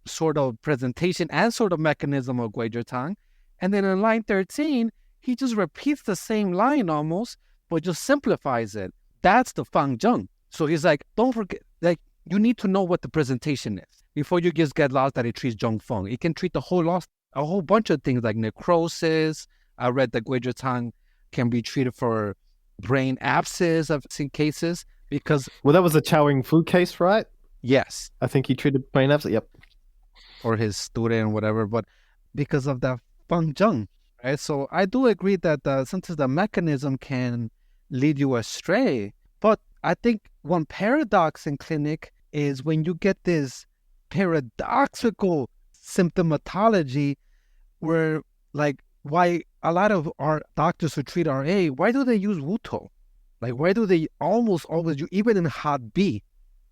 Speaker 5: sort of presentation and sort of mechanism of Guizhi Tang. And then in line 13, he just repeats the same line almost, but just simplifies it. That's the Fang Zheng. So he's like, don't forget, like, you need to know what the presentation is before you just get lost that it treats Zhong Feng. It can treat a whole bunch of things like necrosis. I read that Guizhi Tang can be treated for brain abscess I've seen cases because...
Speaker 6: Well, that was a Chowing Fu case, right?
Speaker 5: Yes.
Speaker 6: I think he treated brain abscess. Yep.
Speaker 5: Or his student or whatever, but because of the Fang Zheng, right? So I do agree that sometimes the mechanism can lead you astray. But I think one paradox in clinic is when you get this paradoxical symptomatology where, like, why a lot of our doctors who treat RA, why do they use Wu Tou? Like, why do they almost always use, even in Hot B,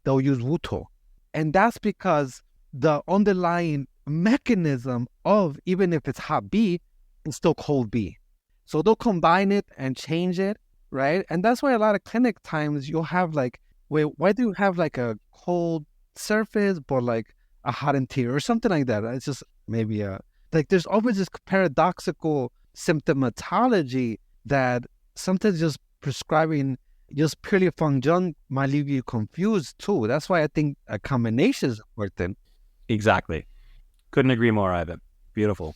Speaker 5: they'll use Wu Tou? And that's because the underlying mechanism of, even if it's Hot B, it's still cold B. So they'll combine it and change it, right? And that's why a lot of clinic times you'll have like, wait, why do you have like a cold surface but like a hot interior or something like that? It's just maybe like there's always this paradoxical symptomatology that sometimes just prescribing just purely Fang Zheng might leave you confused too. That's why I think a combination is important.
Speaker 7: Exactly. Couldn't agree more, Ivan. Beautiful.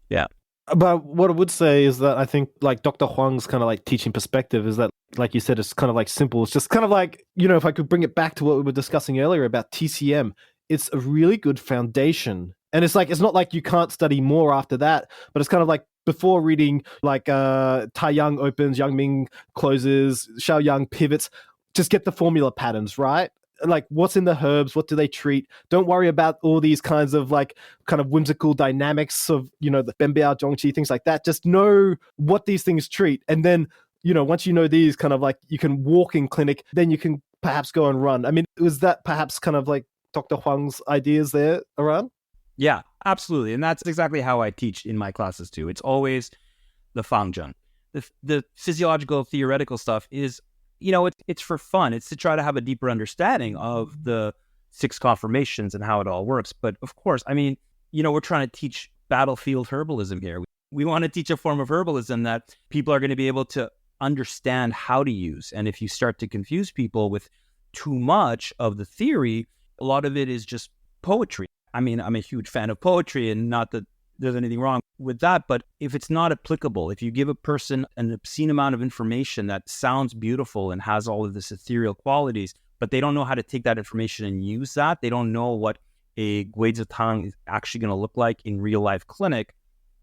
Speaker 7: Yeah.
Speaker 6: But what I would say is that I think like Dr. Huang's kind of like teaching perspective is that, like you said, it's kind of like simple. It's just kind of like, if I could bring it back to what we were discussing earlier about TCM, it's a really good foundation. And it's like, it's not like you can't study more after that, but it's kind of like before reading like Taiyang opens, Yang Ming closes, Xiao Yang pivots, just get the formula patterns, right? Like what's in the herbs, what do they treat? Don't worry about all these kinds of like kind of whimsical dynamics of, the Benbiao, Zhongqi, things like that. Just know what these things treat. And then, once you know these kind of like, you can walk in clinic, then you can perhaps go and run. I mean, was that perhaps kind of like Dr. Huang's ideas there, Eran?
Speaker 7: Yeah, absolutely. And that's exactly how I teach in my classes too. It's always the Fang Zheng. The physiological, theoretical stuff is, it's for fun. It's to try to have a deeper understanding of the 6 conformations and how it all works. But of course, I mean, we're trying to teach battlefield herbalism here. We want to teach a form of herbalism that people are going to be able to understand how to use. And if you start to confuse people with too much of the theory, a lot of it is just poetry. I mean, I'm a huge fan of poetry, and not that there's anything wrong with that, but if it's not applicable, if you give a person an obscene amount of information that sounds beautiful and has all of this ethereal qualities, but they don't know how to take that information and use that, they don't know what a Guizhi Tang is actually going to look like in real life clinic,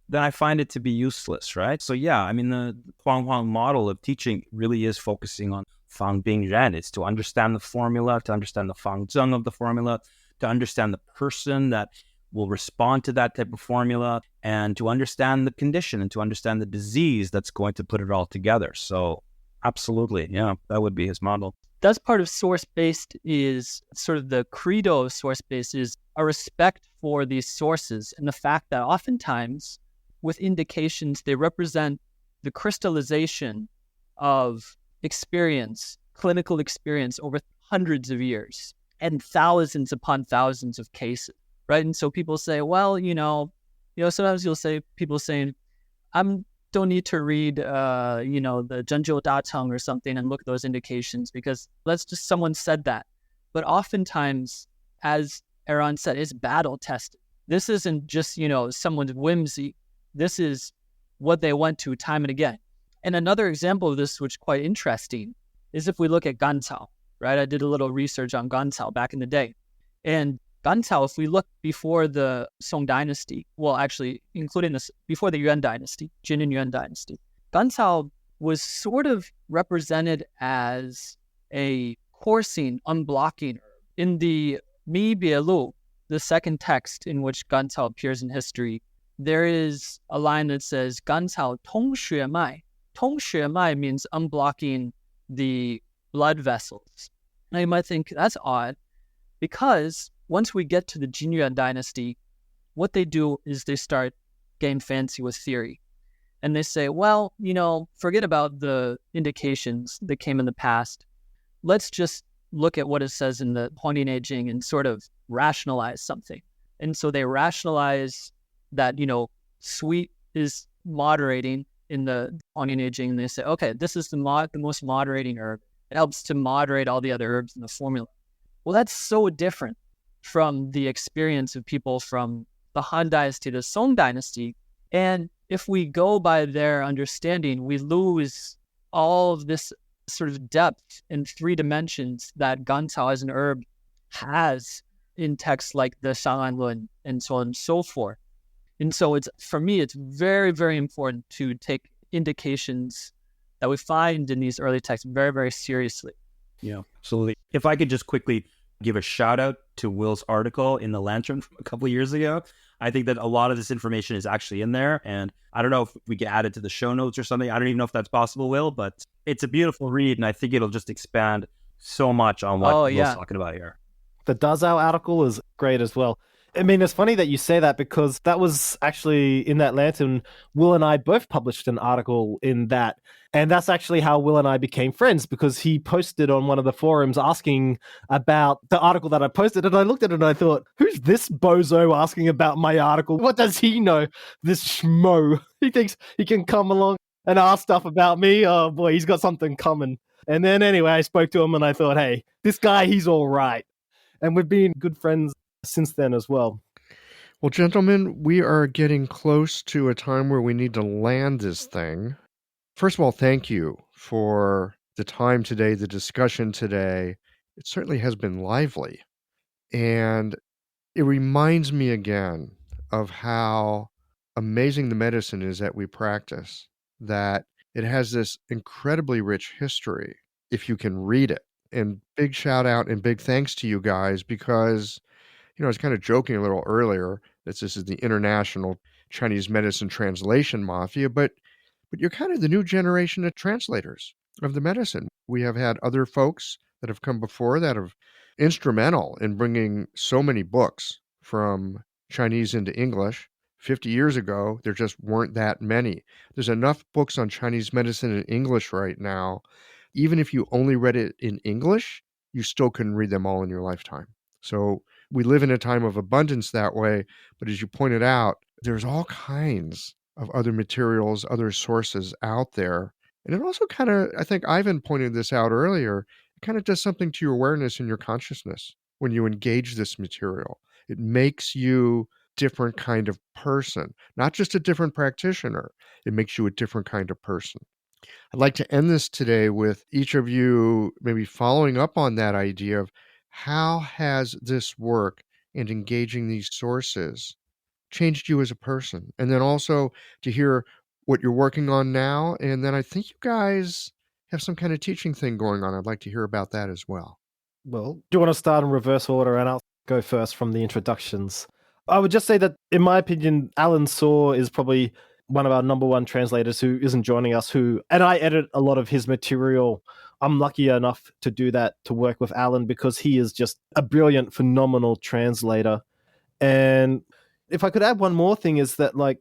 Speaker 7: then I find it to be useless, right? So yeah, I mean, the Huang model of teaching really is focusing on Fang Bing Ren. It's to understand the formula, to understand the Fang Zheng of the formula, to understand the person that will respond to that type of formula, and to understand the condition and to understand the disease that's going to put it all together. So absolutely, yeah, that would be his model.
Speaker 1: That's part of source-based, is sort of the credo of source-based is a respect for these sources and the fact that oftentimes with indications, they represent the crystallization of experience, clinical experience over hundreds of years and thousands upon thousands of cases, right? And so people say, well, sometimes you'll say, people saying, don't need to read, the Zhenzhou Da Cheng or something and look at those indications because that's just someone said that. But oftentimes, as Eran said, it's battle tested. This isn't just, someone's whimsy. This is what they went to time and again. And another example of this, which is quite interesting, is if we look at Gancao, right? I did a little research on Gancao back in the day. And Gancao, if we look before the Song dynasty, well, actually, including this, before the Yuan dynasty, Jin and Yuan dynasty, Gancao was sort of represented as a coursing, unblocking herb. In the Mi Bie the second text in which Gancao appears in history, there is a line that says, Gancao tong xue mai. Tong xue mai means unblocking the blood vessels. Now you might think that's odd, because once we get to the Jin Yuan dynasty, what they do is they start getting fancy with theory. And they say, well, forget about the indications that came in the past. Let's just look at what it says in the Huangdi Neijing and sort of rationalize something. And so they rationalize that, sweet is moderating in the Huangdi Neijing. And they say, okay, this is the most moderating herb. It helps to moderate all the other herbs in the formula. Well, that's so different from the experience of people from the Han Dynasty to the Song Dynasty. And if we go by their understanding, we lose all of this sort of depth in 3 dimensions that Gancao as an herb has in texts like the Shang'an Lun and so on and so forth. And so for me, it's very, very important to take indications that we find in these early texts very, very seriously.
Speaker 7: Yeah, absolutely. If I could just quickly give a shout out to Will's article in the Lantern from a couple of years ago. I think that a lot of this information is actually in there, and I don't know if we can add it to the show notes or something. I don't even know if that's possible, Will, but it's a beautiful read, and I think it'll just expand so much on what Will's talking about here.
Speaker 6: The Dazao article is great as well. I mean, it's funny that you say that because that was actually in that Lantern. Will and I both published an article in that. And that's actually how Will and I became friends, because he posted on one of the forums asking about the article that I posted. And I looked at it and I thought, who's this bozo asking about my article? What does he know? This schmo. He thinks he can come along and ask stuff about me. Oh boy, he's got something coming. And then anyway, I spoke to him and I thought, hey, this guy, he's all right. And we've been good friends since then as well.
Speaker 2: Well, gentlemen, we are getting close to a time where we need to land this thing. First of all, thank you for the time today, the discussion today. It certainly has been lively. And it reminds me again of how amazing the medicine is that we practice, that it has this incredibly rich history if you can read it. And big shout out and big thanks to you guys, because I was kind of joking a little earlier that this is the international Chinese medicine translation mafia, but you're kind of the new generation of translators of the medicine. We have had other folks that have come before that are instrumental in bringing so many books from Chinese into English. 50 years ago, there just weren't that many. There's enough books on Chinese medicine in English right now. Even if you only read it in English, you still couldn't read them all in your lifetime. So we live in a time of abundance that way. But as you pointed out, there's all kinds of other materials, other sources out there. And it also kind of, I think Ivan pointed this out earlier, it kind of does something to your awareness and your consciousness when you engage this material. It makes you a different kind of person, not just a different practitioner. It makes you a different kind of person. I'd like to end this today with each of you maybe following up on that idea of how has this work and engaging these sources changed you as a person? And then also to hear what you're working on now. And then I think you guys have some kind of teaching thing going on. I'd like to hear about that as well.
Speaker 6: Well, do you want to start in reverse order, and go first from the introductions. I would just say that, in my opinion, Alan Saw is probably one of our number one translators who isn't joining us, and I edit a lot of his material. I'm lucky enough to do that, to work with Alan, because he is just a brilliant, phenomenal translator. And if I could add one more thing, is that, like,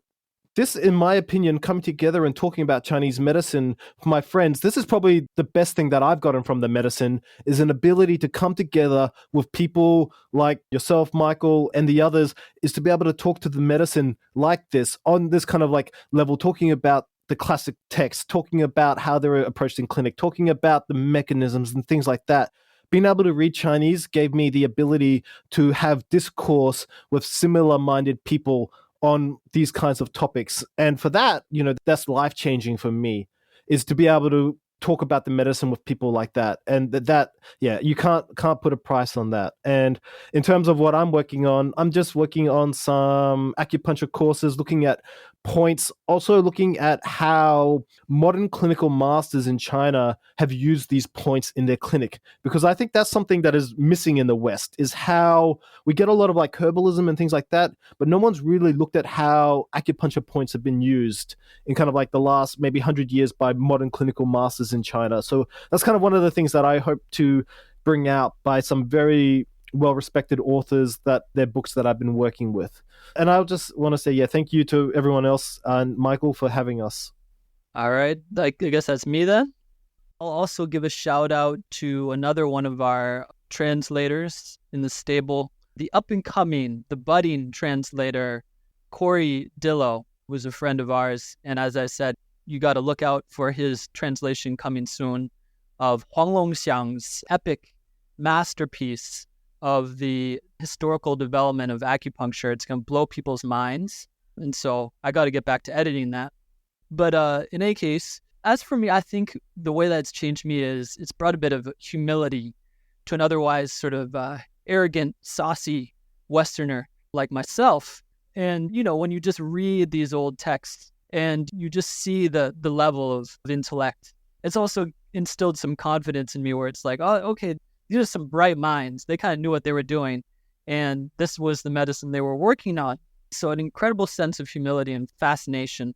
Speaker 6: this, in my opinion, coming together and talking about Chinese medicine for my friends, this is probably the best thing that I've gotten from the medicine, is an ability to come together with people like yourself, Michael, and the others, is to be able to talk to the medicine like this, on this kind of like level, talking about the classic text, talking about how they're approached in clinic, talking about the mechanisms and things like that. Being able to read Chinese gave me the ability to have discourse with similar-minded people on these kinds of topics. And for that, that's life-changing for me, is to be able to talk about the medicine with people like that. And that, you can't put a price on that. And in terms of what I'm working on, I'm just working on some acupuncture courses, looking at points, also looking at how modern clinical masters in China have used these points in their clinic, because I think that's something that is missing in the West, is how we get a lot of like herbalism and things like that, but no one's really looked at how acupuncture points have been used in kind of like the last maybe 100 years by modern clinical masters in China. So that's kind of one of the things that I hope to bring out by some very well-respected authors, that their books that I've been working with. And I just want to say, thank you to everyone else and Michael for having us.
Speaker 1: All right. I guess that's me then. I'll also give a shout out to another one of our translators in the stable, the up-and-coming, the budding translator, Corey Dillo, was a friend of ours. And as I said, you got to look out for his translation coming soon of Huang Longxiang's epic masterpiece of the historical development of acupuncture. It's going to blow people's minds. And so I got to get back to editing that. But in any case, as for me, I think the way that's changed me is it's brought a bit of humility to an otherwise sort of arrogant, saucy Westerner like myself. And, when you just read these old texts and you just see the level of intellect, it's also instilled some confidence in me, where it's like, oh, okay, these are some bright minds. They kind of knew what they were doing. And this was the medicine they were working on. So an incredible sense of humility and fascination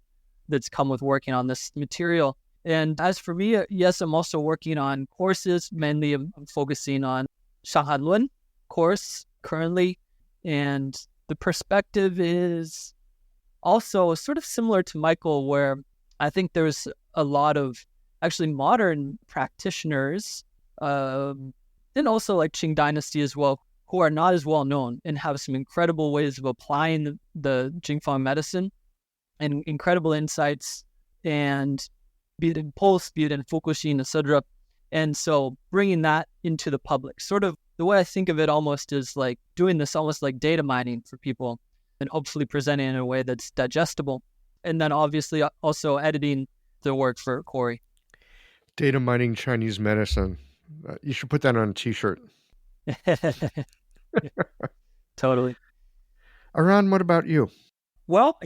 Speaker 1: that's come with working on this material. And as for me, yes, I'm also working on courses. Mainly I'm focusing on Shanghanlun course currently. And the perspective is also sort of similar to Michael, where I think there's a lot of actually modern practitioners, and also like Qing Dynasty as well, who are not as well known and have some incredible ways of applying the Jingfang medicine and incredible insights, and be it in Pulse, be it in Fukushima, etc. And so bringing that into the public, sort of the way I think of it almost is like doing this almost like data mining for people, and hopefully presenting it in a way that's digestible. And then obviously also editing the work for Corey.
Speaker 2: Data mining Chinese medicine. You should put that on a t-shirt.
Speaker 1: Totally.
Speaker 2: Iran, what about you?
Speaker 7: Well,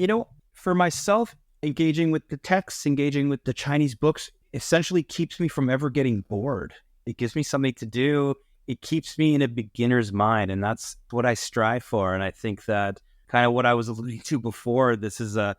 Speaker 7: for myself, engaging with the texts, engaging with the Chinese books, essentially keeps me from ever getting bored. It gives me something to do. It keeps me in a beginner's mind, and that's what I strive for. And I think that kind of what I was alluding to before, this is a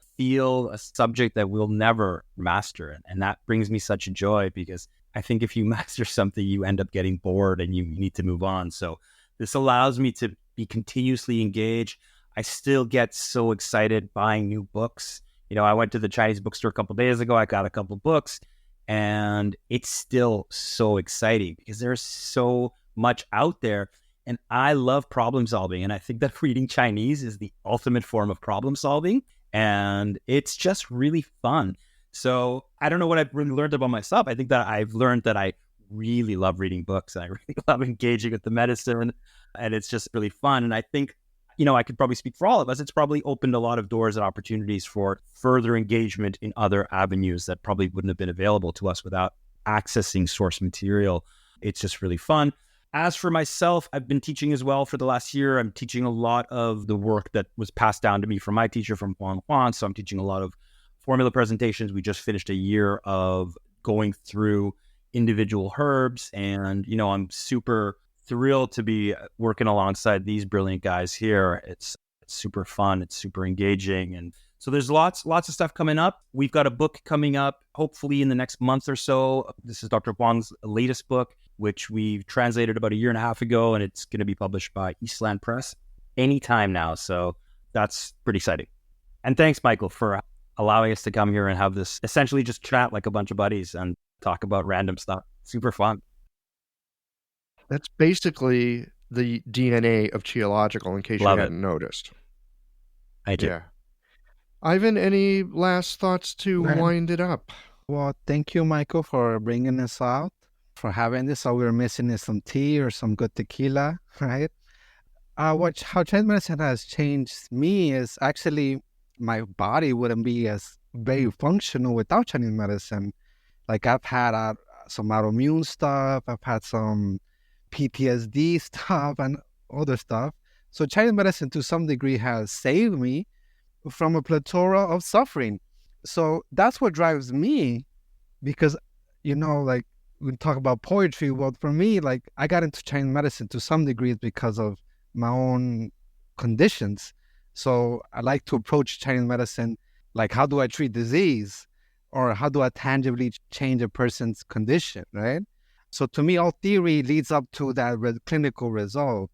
Speaker 7: subject that we'll never master. And that brings me such joy, because I think if you master something, you end up getting bored and you need to move on. So this allows me to be continuously engaged. I still get so excited buying new books. I went to the Chinese bookstore a couple of days ago. I got a couple of books, and it's still so exciting because there's so much out there. And I love problem solving. And I think that reading Chinese is the ultimate form of problem solving. And it's just really fun. So I don't know what I've really learned about myself. I think that I've learned that I really love reading books, and I really love engaging with the medicine, and it's just really fun. And I think, I could probably speak for all of us. It's probably opened a lot of doors and opportunities for further engagement in other avenues that probably wouldn't have been available to us without accessing source material. It's just really fun. As for myself, I've been teaching as well for the last year. I'm teaching a lot of the work that was passed down to me from my teacher, from Huang. So I'm teaching a lot of formula presentations. We just finished a year of going through individual herbs, and I'm super thrilled to be working alongside these brilliant guys here. It's super fun. It's super engaging. And so there's lots of stuff coming up. We've got a book coming up, hopefully in the next month or so. This is Dr. Huang's latest book, which we translated about a year and a half ago, and it's going to be published by Eastland Press anytime now. So that's pretty exciting. And thanks, Michael, for allowing us to come here and have this essentially just chat like a bunch of buddies and talk about random stuff. Super fun.
Speaker 2: That's basically the DNA of Qiological, in case
Speaker 7: Love
Speaker 2: you
Speaker 7: it.
Speaker 2: hadn't noticed.
Speaker 7: I do.
Speaker 2: Yeah. Ivan, any last thoughts to wind it up?
Speaker 5: Well, thank you, Michael, for bringing us out, for having this. All we were missing is some tea or some good tequila, right? How Chinese medicine has changed me is actually my body wouldn't be as very functional without Chinese medicine. Like I've had some autoimmune stuff, I've had some PTSD stuff and other stuff. So Chinese medicine to some degree has saved me from a plethora of suffering. So that's what drives me, because, like we talk about poetry. Well, for me, like I got into Chinese medicine to some degree because of my own conditions. So I like to approach Chinese medicine like, how do I treat disease? Or how do I tangibly change a person's condition, right? So to me, all theory leads up to that clinical result.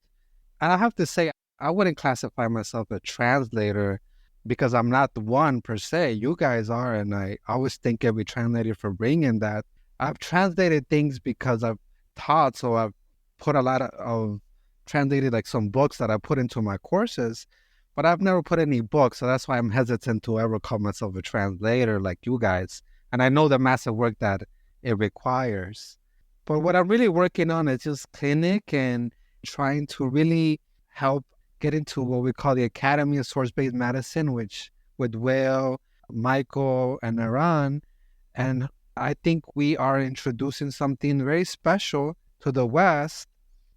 Speaker 5: And I have to say, I wouldn't classify myself a translator because I'm not the one per se. You guys are, and I always thank every translator for bringing that. I've translated things because I've taught, so I've put a lot of translated like some books that I put into my courses, but I've never put any books, so that's why I'm hesitant to ever call myself a translator like you guys. And I know the massive work that it requires. But what I'm really working on is just clinic and trying to really help get into what we call the Academy of Source-Based Medicine, which with Will, Michael, and Eran. And I think we are introducing something very special to the West.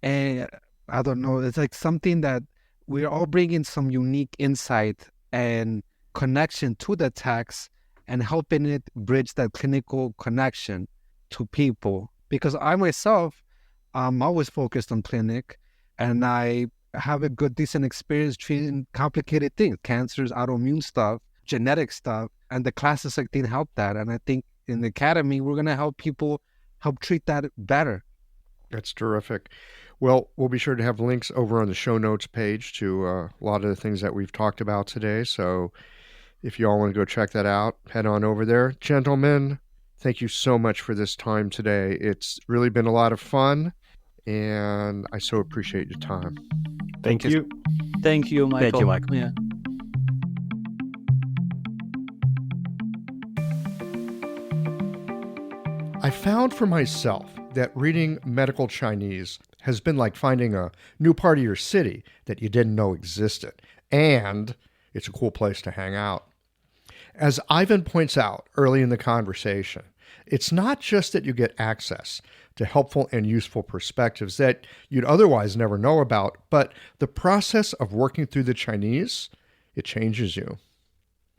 Speaker 5: And I don't know, it's like something that we're all bringing some unique insight and connection to the text and helping it bridge that clinical connection to people. Because I myself, I'm always focused on clinic, and I have a good, decent experience treating complicated things, cancers, autoimmune stuff, genetic stuff, and the classes like didn't help that. And I think in the academy, we're going to help people help treat that better.
Speaker 2: That's terrific. Well, we'll be sure to have links over on the show notes page to a lot of the things that we've talked about today. So if you all want to go check that out, head on over there. Gentlemen, thank you so much for this time today. It's really been a lot of fun, and I so appreciate your time.
Speaker 6: Thank you.
Speaker 1: Thank you, Michael.
Speaker 7: Thank you, Michael.
Speaker 1: Yeah.
Speaker 2: I found for myself that reading medical Chinese has been like finding a new part of your city that you didn't know existed, and it's a cool place to hang out. As Ivan points out early in the conversation, it's not just that you get access to helpful and useful perspectives that you'd otherwise never know about, but the process of working through the Chinese, it changes you.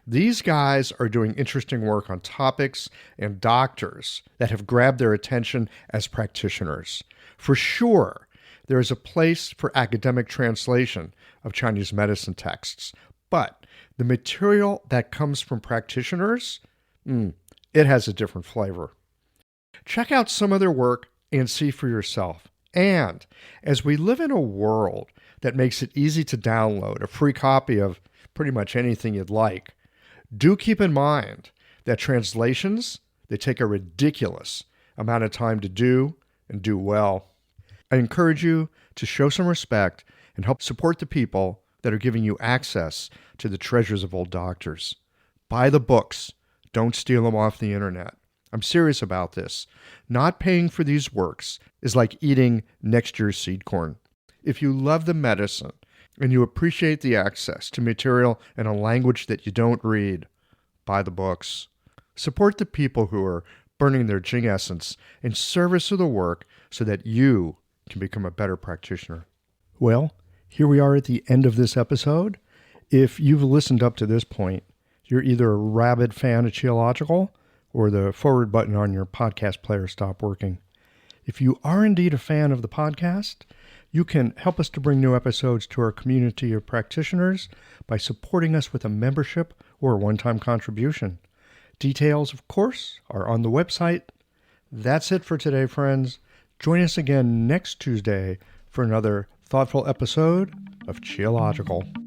Speaker 2: These guys are doing interesting work on topics and doctors that have grabbed their attention as practitioners. For sure, there is a place for academic translation of Chinese medicine texts, but the material that comes from practitioners, it has a different flavor. Check out some of their work and see for yourself. And as we live in a world that makes it easy to download a free copy of pretty much anything you'd like, do keep in mind that translations, they take a ridiculous amount of time to do and do well. I encourage you to show some respect and help support the people that are giving you access to the treasures of old doctors. Buy the books. Don't steal them off the internet. I'm serious about this. Not paying for these works is like eating next year's seed corn. If you love the medicine and you appreciate the access to material in a language that you don't read, buy the books. Support the people who are burning their Jing essence in service of the work so that you can become a better practitioner. Well, here we are at the end of this episode. If you've listened up to this point, you're either a rabid fan of Qiological or the forward button on your podcast player stopped working. If you are indeed a fan of the podcast, You can help us to bring new episodes to our community of practitioners by supporting us with a membership or a one-time contribution. Details, of course, are on the website. That's it for today, friends. Join us again next Tuesday for another thoughtful episode of Qiological.